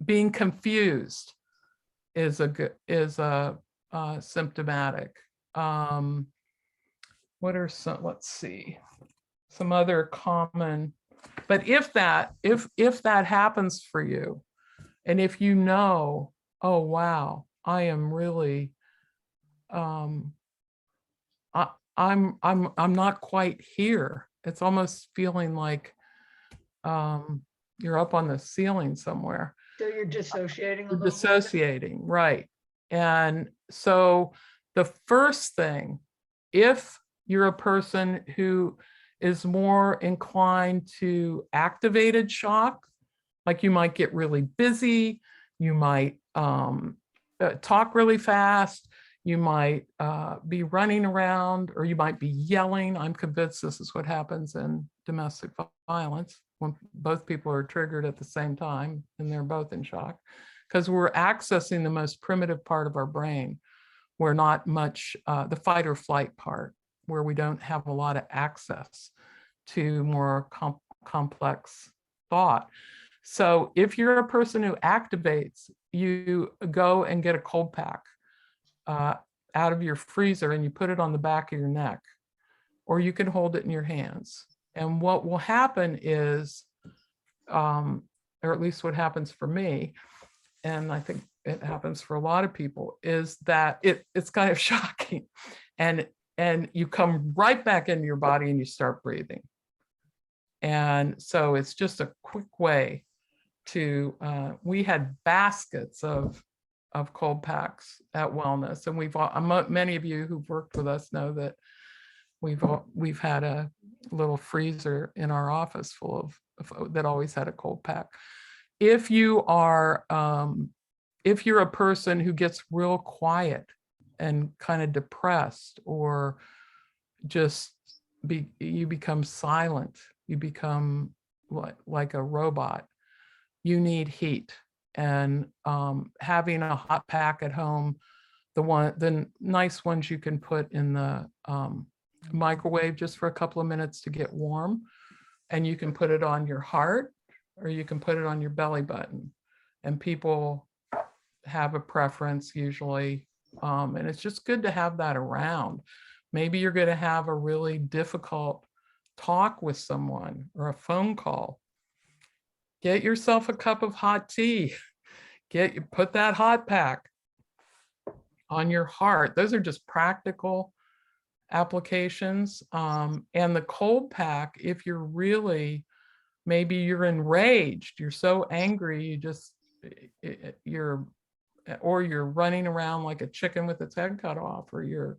Being confused is symptomatic. What are some, let's see, some other common, but if that happens for you, and if oh wow, I am really, I'm not quite here. It's almost feeling like you're up on the ceiling somewhere.
So you're dissociating a little bit?
Dissociating, right. And so the first thing, if you're a person who is more inclined to activated shock, like you might get really busy, you might talk really fast, you might be running around, or you might be yelling. I'm convinced this is what happens in domestic violence when both people are triggered at the same time and they're both in shock, because we're accessing the most primitive part of our brain. We're not much, the fight or flight part, where we don't have a lot of access to more complex thought. So if you're a person who activates, you go and get a cold pack out of your freezer and you put it on the back of your neck, or you can hold it in your hands. And what will happen is, or at least what happens for me, and I think it happens for a lot of people, is that it's kind of shocking. And you come right back into your body and you start breathing. And so it's just a quick way to, we had baskets of cold packs at Wellness. And many of you who've worked with us know that we've had a little freezer in our office full of that always had a cold pack. If you're a person who gets real quiet and kind of depressed, or just you become silent, you become like a robot, you need heat. And having a hot pack at home, the nice ones you can put in the microwave just for a couple of minutes to get warm, and you can put it on your heart or you can put it on your belly button. And people have a preference usually, and it's just good to have that around. Maybe you're going to have a really difficult talk with someone or a phone call. Get yourself a cup of hot tea. Put that hot pack on your heart. Those are just practical applications. And the cold pack, if you're really, maybe you're enraged, you're so angry, you're running around like a chicken with its head cut off, or you're,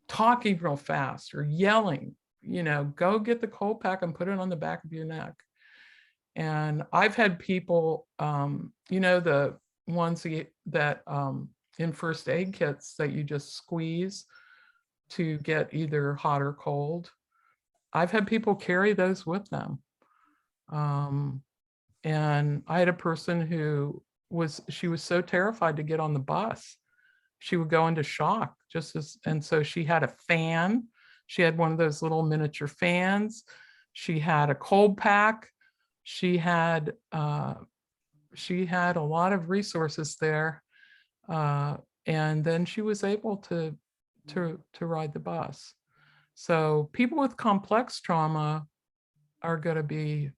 talking real fast or yelling, go get the cold pack and put it on the back of your neck. And I've had people, the ones that in first aid kits that you just squeeze to get either hot or cold. I've had people carry those with them. And I had a person who was so terrified to get on the bus, she would go into shock and so she had a fan. She had one of those little miniature fans. She had a cold pack. She had a lot of resources there. And then she was able to ride the bus. So people with complex trauma are going to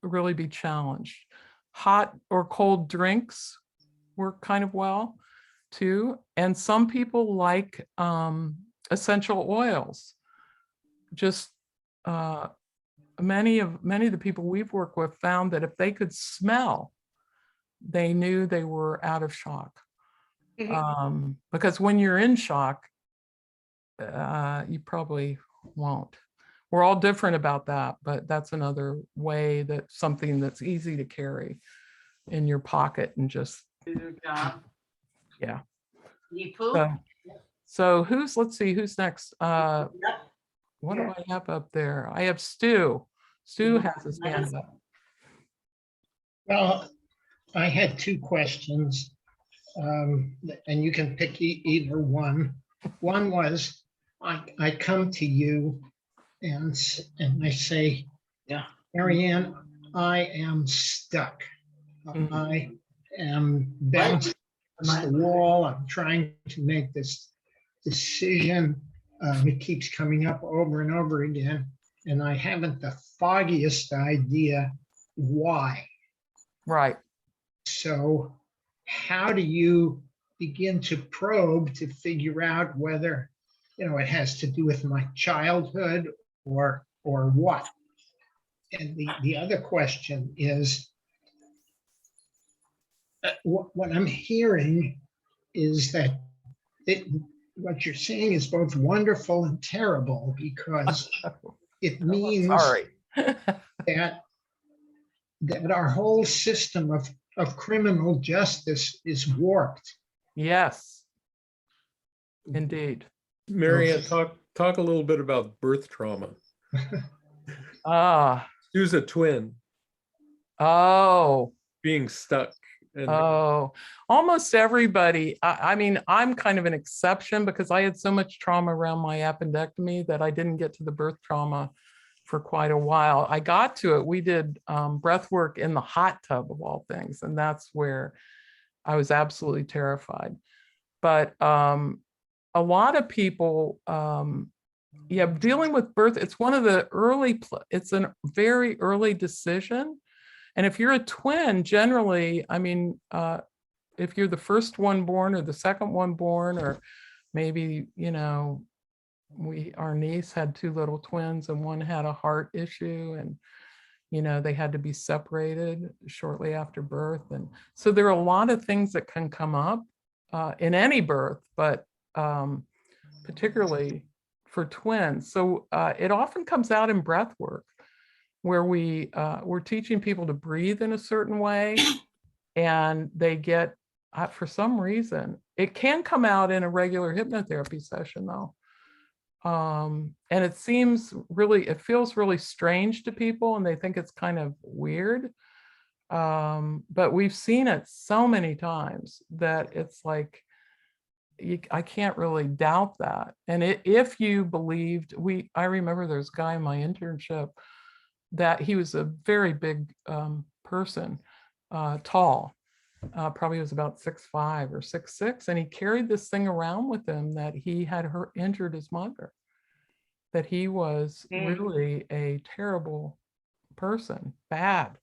really be challenged. Hot or cold drinks work kind of well too. And some people like essential oils. Just many of the people we've worked with found that if they could smell, they knew they were out of shock. Because when you're in shock, you probably won't. We're all different about that, but that's another way, that something that's easy to carry in your pocket and just, yeah. So let's see, who's next? What do I have up there? I have Stu. Stu has his hand up.
Well, I had two questions, and you can pick either one. One was, I come to you and I say,
Yeah,
Marianne, I am stuck. I am bouncing against the wall. I'm trying to make this decision. It keeps coming up over and over again, and I haven't the foggiest idea why.
Right.
So how do you begin to probe to figure out whether, it has to do with my childhood or what? And the other question is, what I'm hearing is that what you're saying is both wonderful and terrible, because it means
Sorry.
that our whole system of criminal justice is warped.
Yes, indeed.
Marianne, talk a little bit about birth trauma.
Ah,
She was a twin
oh,
being stuck. And
oh, almost everybody. I mean, I'm kind of an exception because I had so much trauma around my appendectomy that I didn't get to the birth trauma for quite a while. I got to it. We did breath work in the hot tub of all things, and that's where I was absolutely terrified. But a lot of people, yeah, dealing with birth, it's one of the it's a very early decision. And if you're a twin, generally, I mean, if you're the first one born or the second one born, or maybe, our niece had two little twins and one had a heart issue, and, they had to be separated shortly after birth. And so there are a lot of things that can come up in any birth, but particularly for twins. So it often comes out in breath work, where we're teaching people to breathe in a certain way, and they get, for some reason, it can come out in a regular hypnotherapy session though. And it feels really strange to people, and they think it's kind of weird. But we've seen it so many times that it's like, I can't really doubt that. And if you believed, I remember there's a guy in my internship that he was a very big person, tall, probably was about 6'5" or 6'6", and he carried this thing around with him that he had injured his mother, that he was really a terrible person, bad,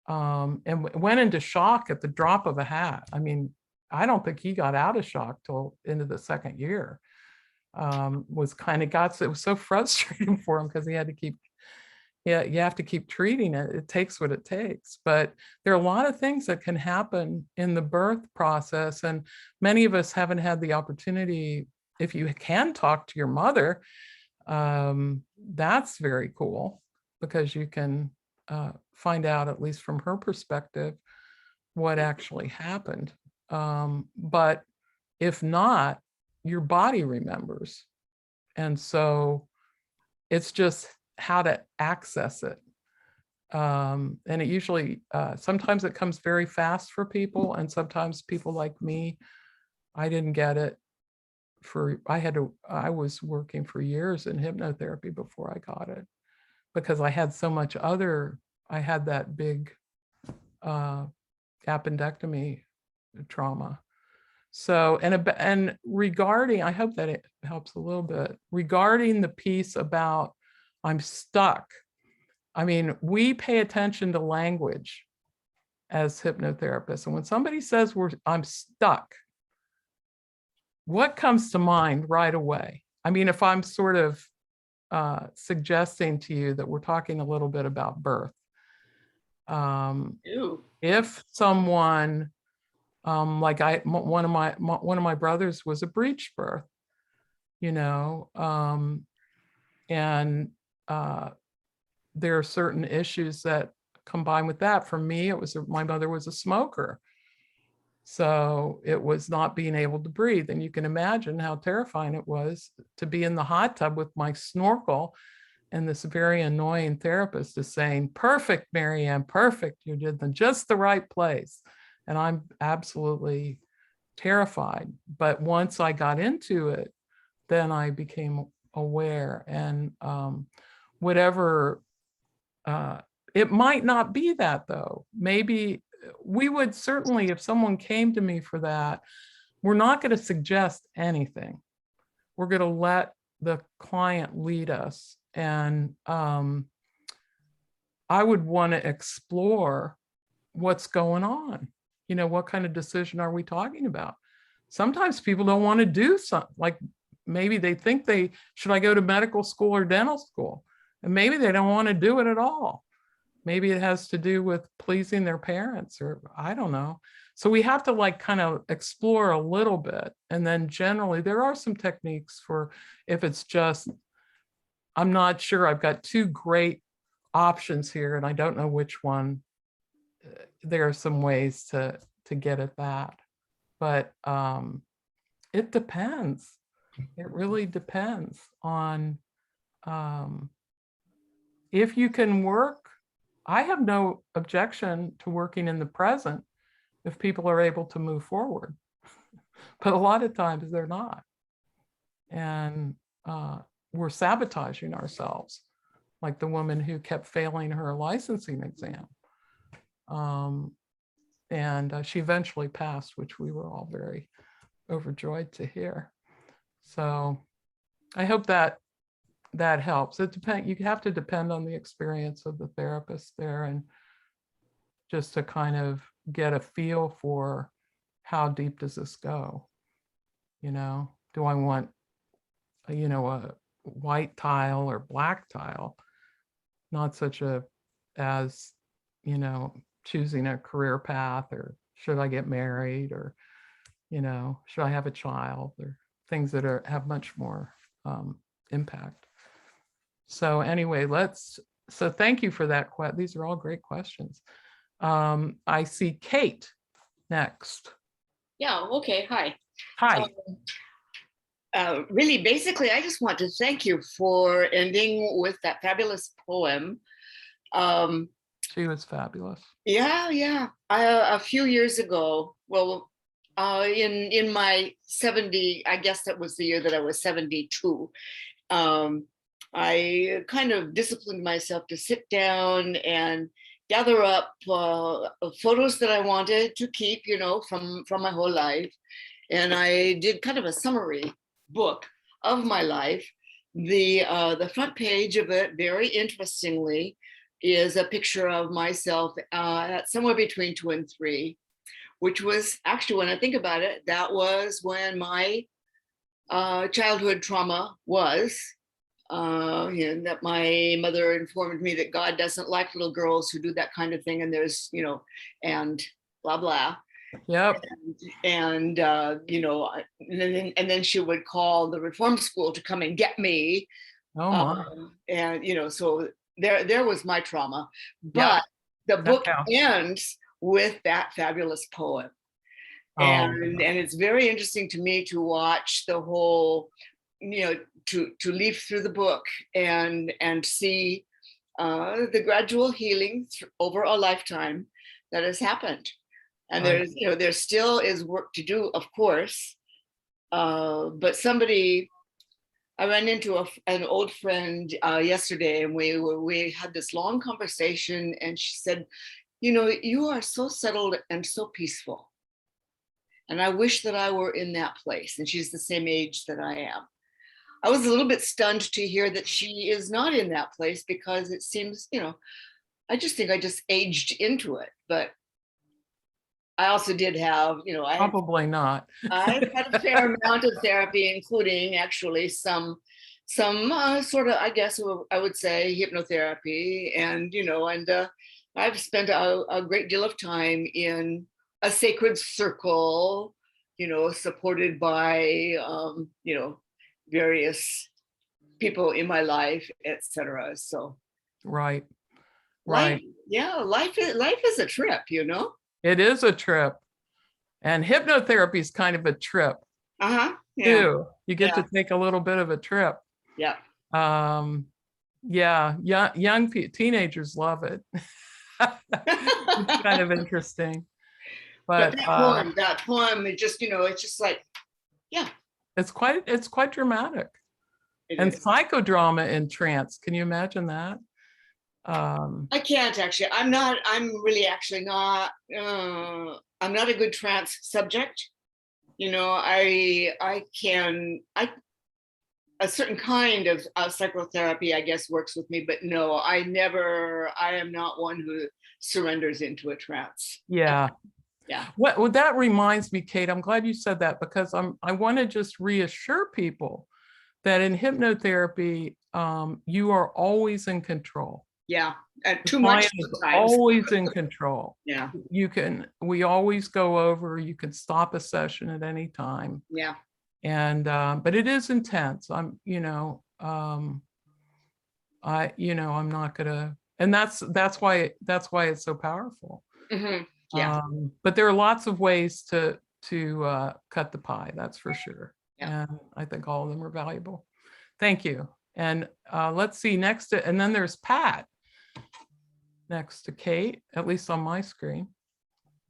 and went into shock at the drop of a hat. I mean, I don't think he got out of shock till into the second year. It was so frustrating for him because he had to keep, you have to keep treating it. It takes what it takes. But there are a lot of things that can happen in the birth process. And many of us haven't had the opportunity. If you can talk to your mother, that's very cool, because you can find out, at least from her perspective, what actually happened. But if not, your body remembers. And so it's just how to access it. And it usually, sometimes it comes very fast for people, and sometimes people like me, I didn't get it I was working for years in hypnotherapy before I got it, because I had I had that big appendectomy trauma. So, and regarding, I hope that it helps a little bit, regarding the piece about I'm stuck. I mean, we pay attention to language as hypnotherapists. And when somebody says I'm stuck, what comes to mind right away? I mean, if I'm sort of suggesting to you that we're talking a little bit about birth, if someone, like one of my brothers was a breech birth, and there are certain issues that combine with that. For me, my mother was a smoker. So it was not being able to breathe. And you can imagine how terrifying it was to be in the hot tub with my snorkel, and this very annoying therapist is saying, perfect, Marianne, perfect. You did just the right place. And I'm absolutely terrified. But once I got into it, then I became aware. And whatever, it might not be that though. Maybe we would certainly, if someone came to me for that, we're not going to suggest anything. We're going to let the client lead us. And I would want to explore what's going on. You know, what kind of decision are we talking about? Sometimes people don't want to do something, like maybe they think should I go to medical school or dental school? And maybe they don't want to do it at all. Maybe it has to do with pleasing their parents, or I don't know. So we have to like kind of explore a little bit. And then generally there are some techniques for if it's just, I'm not sure, I've got two great options here and I don't know which one. There are some ways to get at that. But it depends. It really depends on if you can work. I have no objection to working in the present if people are able to move forward. But a lot of times they're not. And we're sabotaging ourselves, like the woman who kept failing her licensing exam. And she eventually passed, which we were all very overjoyed to hear. So I hope that helps. It depends. You have to depend on the experience of the therapist there, and just to kind of get a feel for how deep does this go. You know, do I want, you know, a white tile or black tile? Not such as, you know, choosing a career path, or should I get married, or, you know, should I have a child, or things that have much more impact. So anyway, so thank you for that. These are all great questions. I see Kate next.
Yeah, okay, hi.
Hi.
Really, basically, I just want to thank you for ending with that fabulous poem.
She was fabulous.
Yeah. A few years ago, well, in my 70, I guess that was the year that I was 72, I kind of disciplined myself to sit down and gather up photos that I wanted to keep, you know, from my whole life. And I did kind of a summary book of my life. The front page of it, very interestingly, is a picture of myself at somewhere between 2 and 3, which was actually, when I think about it, that was when my childhood trauma was. You know, that my mother informed me that God doesn't like little girls who do that kind of thing, and there's, you know, and blah blah.
Yep.
And you know, and then she would call the reform school to come and get me.
Oh my.
And you know, so there was my trauma. But the book ends with that fabulous poem. And it's very interesting to me to watch the whole, you know, to leaf through the book and see the gradual healing over a lifetime that has happened. And there's, you know, there still is work to do, of course. But I ran into an old friend yesterday, and we had this long conversation, and she said, you know, you are so settled and so peaceful. And I wish that I were in that place. And she's the same age that I am. I was a little bit stunned to hear that she is not in that place, because it seems, you know, I just think I just aged into it. But I also did have, you know,
Probably not.
I had a fair amount of therapy, including actually some sort of, I guess I would say, hypnotherapy. And, you know, and I've spent a great deal of time in a sacred circle, you know, supported by, you know, various people in my life, etc. So
Right.
life is a trip, you know.
It is a trip, and hypnotherapy is kind of a trip
Yeah.
too. You get to take a little bit of a trip.
Yeah.
Young teenagers love it. It's kind of interesting. But
that poem, it just, you know, it's just like, yeah.
It's quite dramatic. And psychodrama in trance. Can you imagine that?
I can't actually. I'm really actually not. I'm not a good trance subject. You know, a certain kind of psychotherapy, I guess, works with me, but no, I am not one who surrenders into a trance.
Yeah.
Yeah.
Well, that reminds me, Kate, I'm glad you said that, because I want to just reassure people that in hypnotherapy, you are always in control.
Yeah. And
The
too much
client is
sometimes.
always in control.
Yeah.
We always go over, you can stop a session at any time.
Yeah.
And, but it is intense. I'm not gonna, and that's why it's so powerful.
Hmm. Yeah.
But there are lots of ways to cut the pie, that's for sure.
Yeah.
And I think all of them are valuable. Thank you. And let's see, and then there's Pat next to Kate, at least on my screen.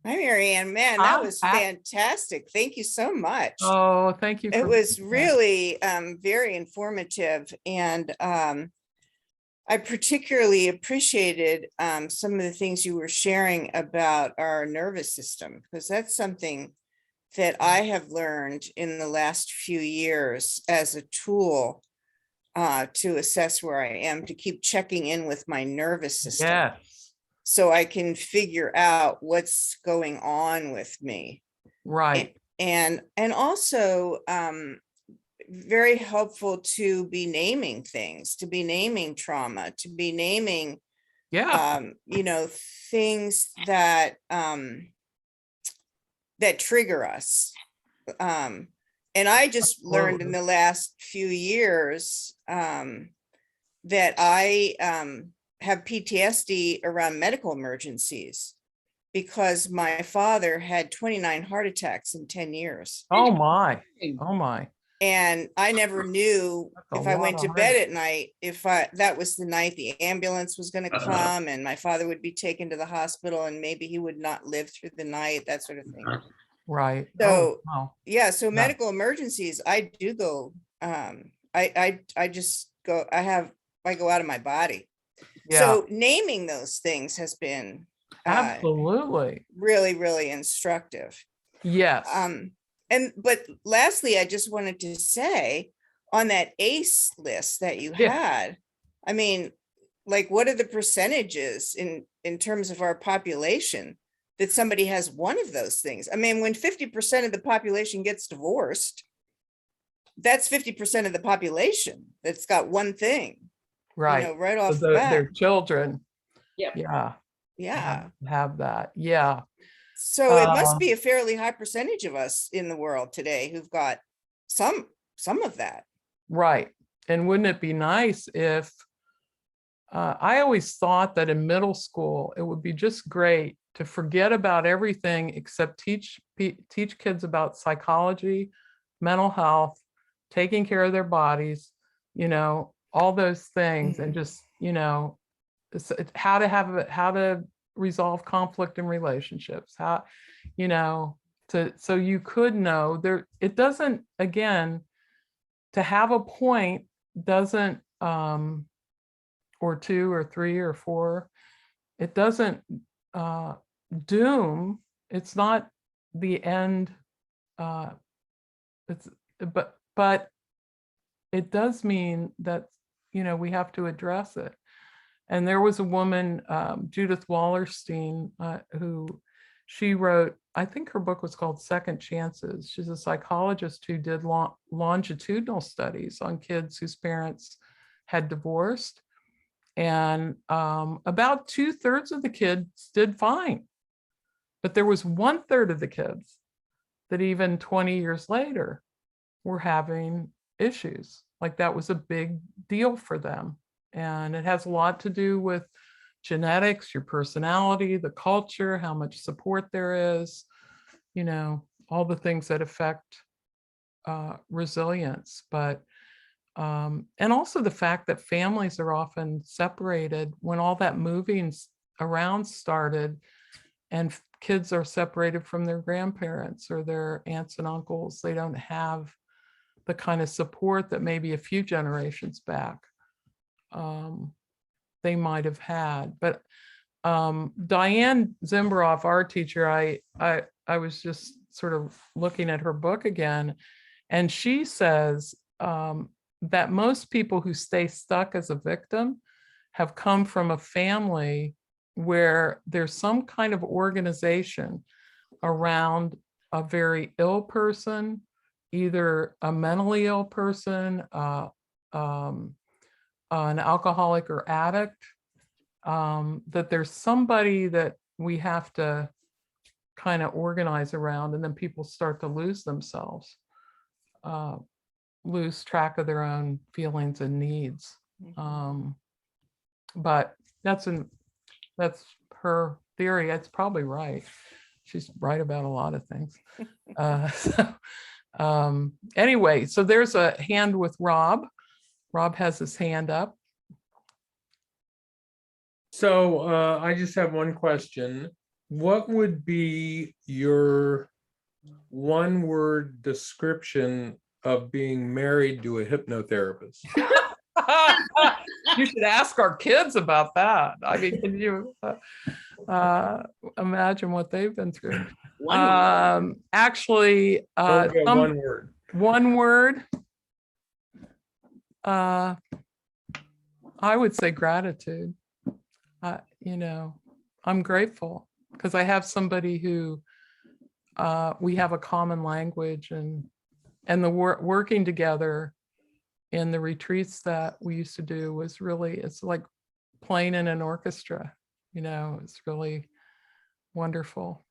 Hi, Marianne. Man, that was fantastic. Thank you so much.
Oh, thank you.
It was really very informative. And I particularly appreciated some of the things you were sharing about our nervous system, because that's something that I have learned in the last few years as a tool to assess where I am, to keep checking in with my nervous system.
Yes.
So I can figure out what's going on with me.
Right.
And also very helpful to be naming things, to be naming trauma, to be naming, things that that trigger us. And I just learned in the last few years that I have PTSD around medical emergencies, because my father had 29 heart attacks in 10 years.
Oh my. Oh my.
And I never knew if I went to bed at night, that was the night the ambulance was going to come and my father would be taken to the hospital and maybe he would not live through the night, that sort of thing.
Right.
So yeah, so medical emergencies, I do go, I just go, I go out of my body.
Yeah.
So naming those things has been
absolutely
really, really instructive.
Yes.
But lastly, I just wanted to say on that ACE list that you had, I mean, like, what are the percentages in terms of our population that somebody has one of those things? I mean, when 50% of the population gets divorced, that's 50% of the population that's got one thing.
Right.
Right off the bat.
Their children.
Yep.
Yeah.
Yeah.
Have that. Yeah.
So it must be a fairly high percentage of us in the world today who've got some of that.
Right. And wouldn't it be nice if I always thought that in middle school, it would be just great to forget about everything except teach kids about psychology, mental health, taking care of their bodies, all those things, and just, how to resolve conflict in relationships, how, so you could know there, it doesn't, again, to have a point doesn't, or 2 or 3 or 4, it doesn't doom, it's not the end, but it does mean that, we have to address it. And there was a woman, Judith Wallerstein, who she wrote, I think her book was called Second Chances. She's a psychologist who did longitudinal studies on kids whose parents had divorced. And about 2/3 of the kids did fine. But there was 1/3 of the kids that even 20 years later were having issues. Like, that was a big deal for them. And it has a lot to do with genetics, your personality, the culture, how much support there is, all the things that affect resilience. But, and also the fact that families are often separated when all that moving around started, and kids are separated from their grandparents or their aunts and uncles. They don't have the kind of support that maybe a few generations back they might have had. But Diane Zimberoff, our teacher, I was just sort of looking at her book again, and she says that most people who stay stuck as a victim have come from a family where there's some kind of organization around a very ill person, either a mentally ill person, an alcoholic or addict, that there's somebody that we have to kind of organize around, and then people start to lose themselves, lose track of their own feelings and needs. But that's her theory. It's probably right. She's right about a lot of things. Anyway, so there's a hand with Rob. Rob has his hand up.
So I just have one question. What would be your one-word description of being married to a hypnotherapist?
You should ask our kids about that. I mean, can you imagine what they've been through? Actually,
One word.
One word. I would say gratitude. You know, I'm grateful because I have somebody who we have a common language, and the working together in the retreats that we used to do was really, it's like playing in an orchestra, you know, it's really wonderful.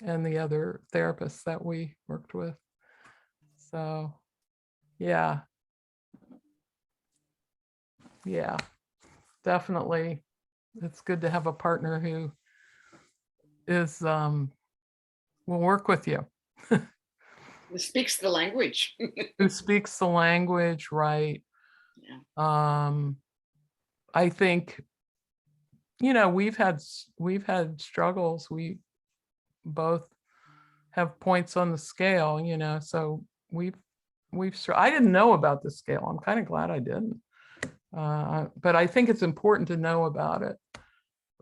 And the other therapists that we worked with. So, yeah, definitely. It's good to have a partner who is, will work with you.
Who speaks the language.
Who speaks the language, right?
Yeah.
I think, you know, we've had struggles. We both have points on the scale, you know, so I didn't know about the scale. I'm kind of glad I didn't. But I think it's important to know about it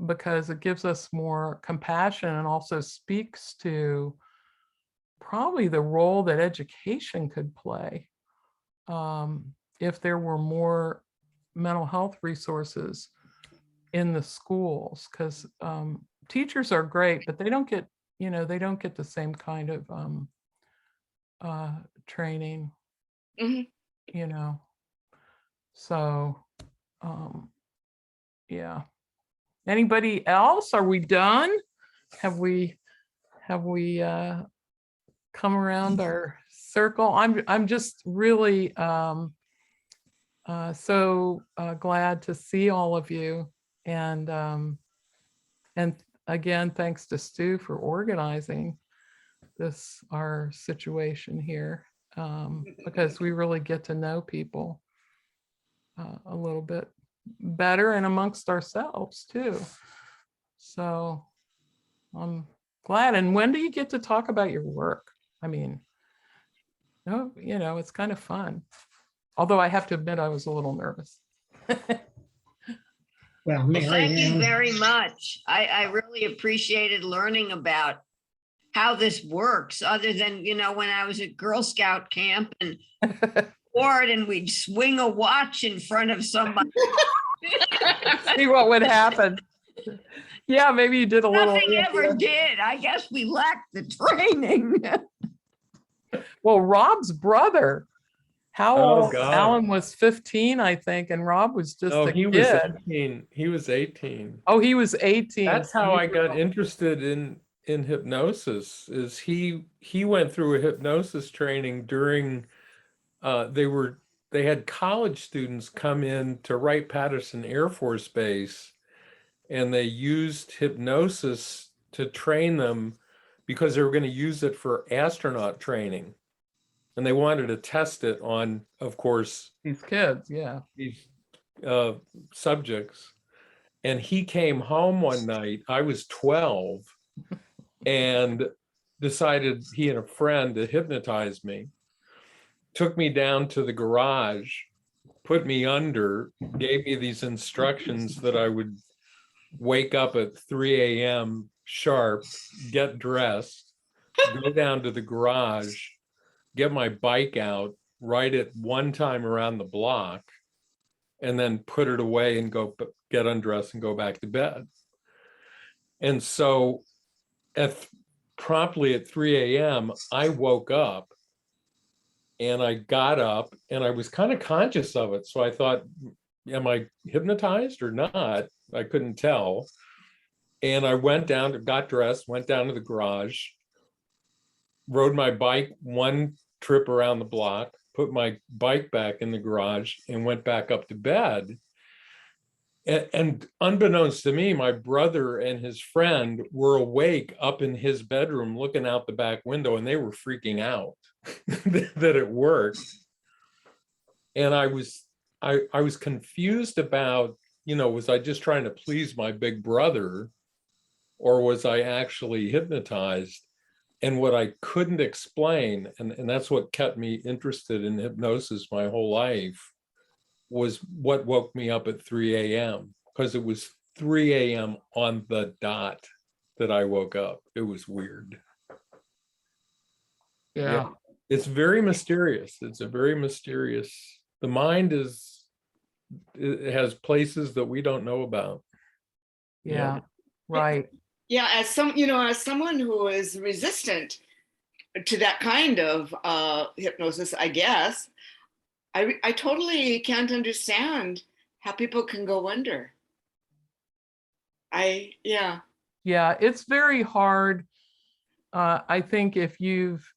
because it gives us more compassion and also speaks to probably the role that education could play if there were more mental health resources in the schools, because teachers are great, but they don't get, you know, they don't get the same kind of training, you know. So, yeah. Anybody else? Are we done? Have we come around our circle? I'm just really so glad to see all of you, and again, thanks to Stu for organizing our situation here, because we really get to know people a little bit better and amongst ourselves too. So I'm glad. And when do you get to talk about your work? I mean, no, you know, it's kind of fun. Although I have to admit, I was a little nervous.
Well, Mary
Thank you
Ann,
very much. I really appreciated learning about how this works, other than, you know, when I was at Girl Scout camp and bored and we'd swing a watch in front of somebody.
See what would happen. Yeah, maybe you did a little.
Nothing ever did. I guess we lacked the training.
Well, Rob's brother, how
Oh,
old?
God.
Alan was 15, I think, and Rob was just
No,
a
he
kid.
was 18. He was 18.
Oh, he was 18.
That's how I got interested in hypnosis. Is he went through a hypnosis training during they had college students come in to Wright-Patterson Air Force Base, and they used hypnosis to train them because they were going to use it for astronaut training. And they wanted to test it on, of course,
These kids, yeah.
these subjects. And he came home one night, I was 12, and decided, he and a friend, to hypnotize me. Took me down to the garage, put me under, gave me these instructions that I would wake up at 3 a.m. sharp, get dressed, go down to the garage, get my bike out, ride it one time around the block, and then put it away and go get undressed and go back to bed. And so promptly at 3 a.m., I woke up and I got up and I was kind of conscious of it. So I thought, am I hypnotized or not? I couldn't tell. And I went down, got dressed, went down to the garage, rode my bike one trip around the block, put my bike back in the garage, and went back up to bed. And unbeknownst to me, my brother and his friend were awake up in his bedroom looking out the back window, and they were freaking out that it worked. And I was confused about, was I just trying to please my big brother, or was I actually hypnotized? And what I couldn't explain, and that's what kept me interested in hypnosis my whole life, was what woke me up at 3 a.m. because it was 3 a.m. on the dot that I woke up. It was weird.
Yeah.
It's very mysterious. It's a very mysterious, the mind it has places that we don't know about.
Yeah. Right.
Yeah, as someone who is resistant to that kind of hypnosis, I guess, I totally can't understand how people can go under. Yeah,
it's very hard. I think if you've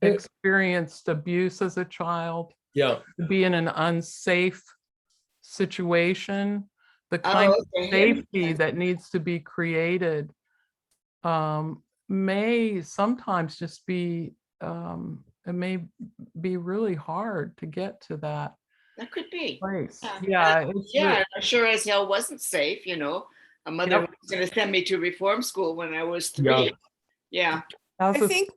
experienced abuse as a child,
Yeah.
to be in an unsafe situation, the kind of safety that needs to be created may sometimes just be, it may be really hard to get to that
that could be
place.
I sure as hell wasn't safe. A mother was going to send me to reform school when I was 3. Yeah.
I think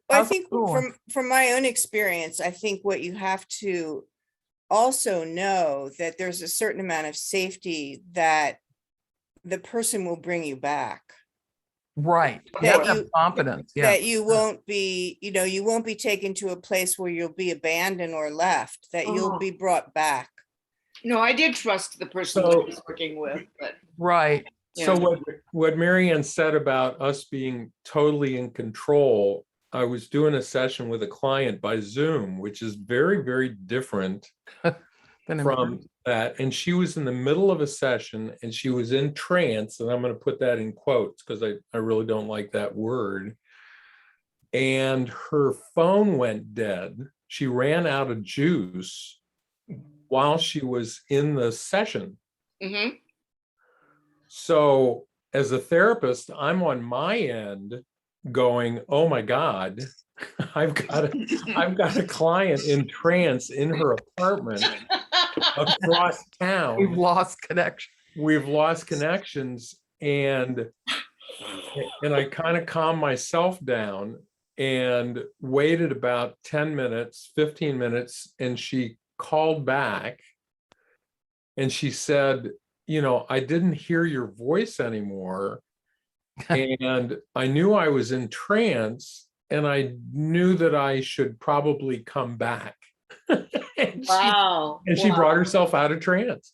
from my own experience, I think what you have to also know that there's a certain amount of safety that the person will bring you back.
Right.
That
you have confidence. Yeah.
That you won't be, you won't be taken to a place where you'll be abandoned or left, that you'll be brought back.
No, I did trust the person I was working with, but
right.
So what Marianne said about us being totally in control, I was doing a session with a client by Zoom, which is very, very different from that. And she was in the middle of a session and she was in trance, and I'm going to put that in quotes because I really don't like that word. And her phone went dead. She ran out of juice while she was in the session.
Mm-hmm.
So as a therapist, I'm on my end going, oh my God, I've got a client in trance in her apartment across town.
We've lost connection.
We've lost connections. And I kind of calmed myself down and waited about 10 minutes, 15 minutes, and she called back and she said, I didn't hear your voice anymore. And I knew I was in trance, and I knew that I should probably come back.
Wow.
She brought herself out of trance.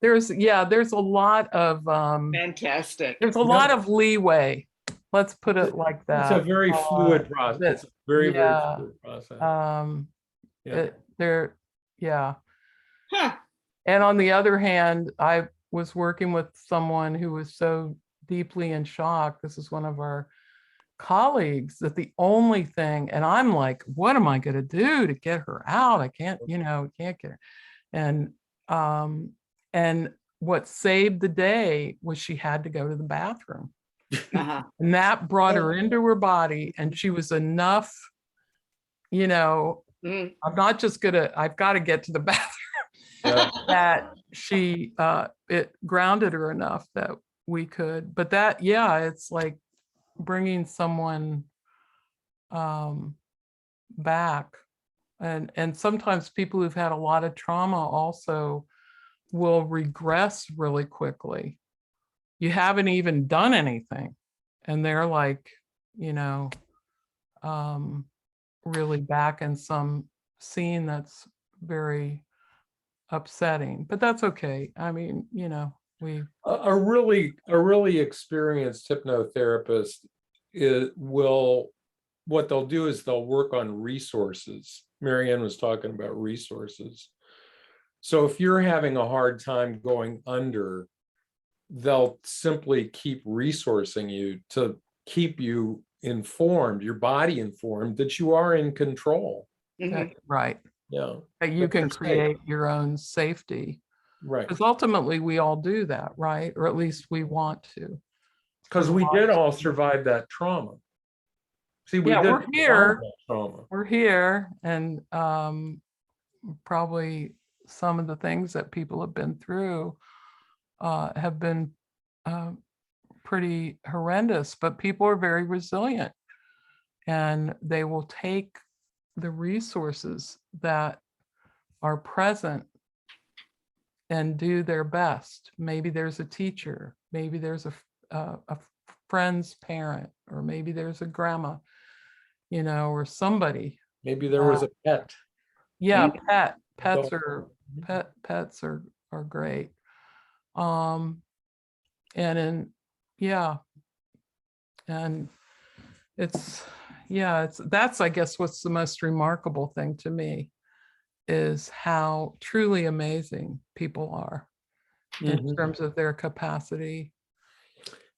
There's a lot of
fantastic.
There's a lot of leeway. Let's put it like that.
It's a very fluid process. It's a very, very fluid process.
Huh.
And on the other hand, I was working with someone who was so deeply in shock. This is one of our colleagues, that the only thing, and I'm like, what am I going to do to get her out? I can't, can't get her. And what saved the day was she had to go to the bathroom.
Uh-huh.
And that brought her into her body, and she was enough, I'm not just I've got to get to the bathroom. That she, it grounded her enough that we could, but that, it's like bringing someone back. And sometimes people who've had a lot of trauma also will regress really quickly. You haven't even done anything, and they're like, really back in some seen that's very upsetting, but that's okay. I mean, you know,
A really experienced hypnotherapist what they'll do is they'll work on resources. Marianne was talking about resources. So if you're having a hard time going under, they'll simply keep resourcing you to keep you informed, your body informed, that you are in control.
Mhm.
right.
Yeah.
That you
That
can
you're safe.
create your own safety.
Right.
Because ultimately we all do that, right? Or at least we want to.
Because we did all survive that trauma. See, we
Yeah,
did
we're
survive
here.
that trauma.
We're here, and probably some of the things that people have been through have been pretty horrendous, but people are very resilient, and they will take the resources that are present and do their best. Maybe there's a teacher, maybe there's a friend's parent, or maybe there's a grandma, you know, or somebody.
Maybe there was a pet.
Yeah,
Adult.
pets are great. And and that's, I guess, what's the most remarkable thing to me is how truly amazing people are in
Mhm.
terms of their capacity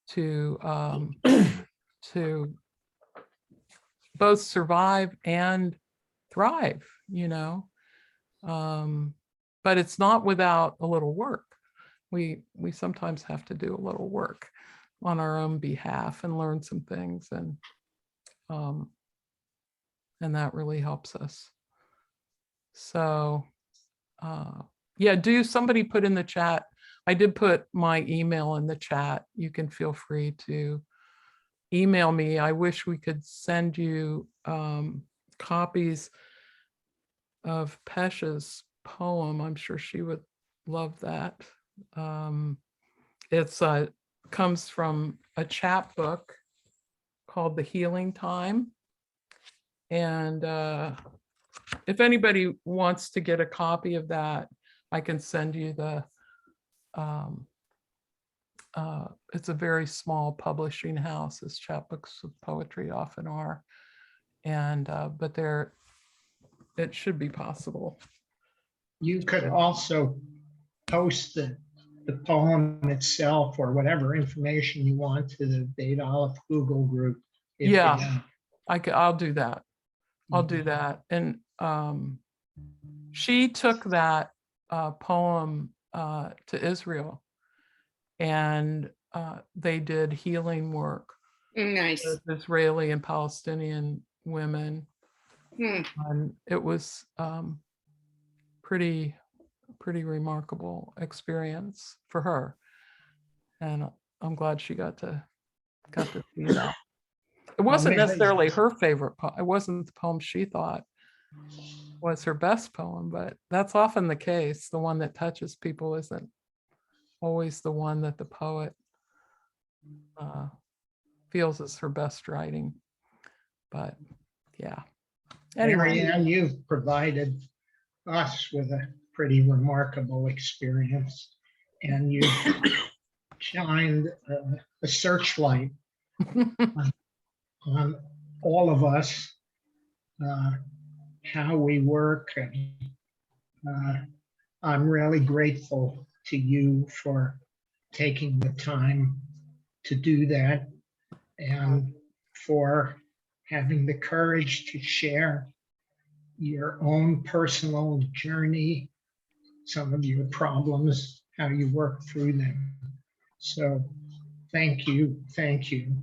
to to both survive and thrive, you know. But it's not without a little work. We sometimes have to do a little work on our own behalf and learn some things, and that really helps us. So yeah, somebody put in the chat. I did put my email in the chat. You can feel free to email me. I wish we could send you copies of Pesha's poem. I'm sure she would love that. It's comes from a chapbook called The Healing Time. And if anybody wants to get a copy of that, I can send you the, it's a very small publishing house, as chapbooks of poetry often are. And, but it should be possible.
You could also post the poem itself or whatever information you want to the Beta Aleph Google group.
Yeah, I'll do that. I'll do that. And she took that poem to Israel, and they did healing work
Nice.
with Israeli and Palestinian women.
Hmm.
And it was pretty remarkable experience for her. And I'm glad she got to see that. It wasn't necessarily her favorite poem. It wasn't the poem she thought was her best poem, but that's often the case. The one that touches people isn't always the one that the poet feels is her best writing. But yeah. Anyway.
Marianne, you've provided us with a pretty remarkable experience, and you shined a searchlight on all of us, how we work. And I'm really grateful to you for taking the time to do that, and for having the courage to share your own personal journey, some of your problems, how you work through them. So thank you. Thank you.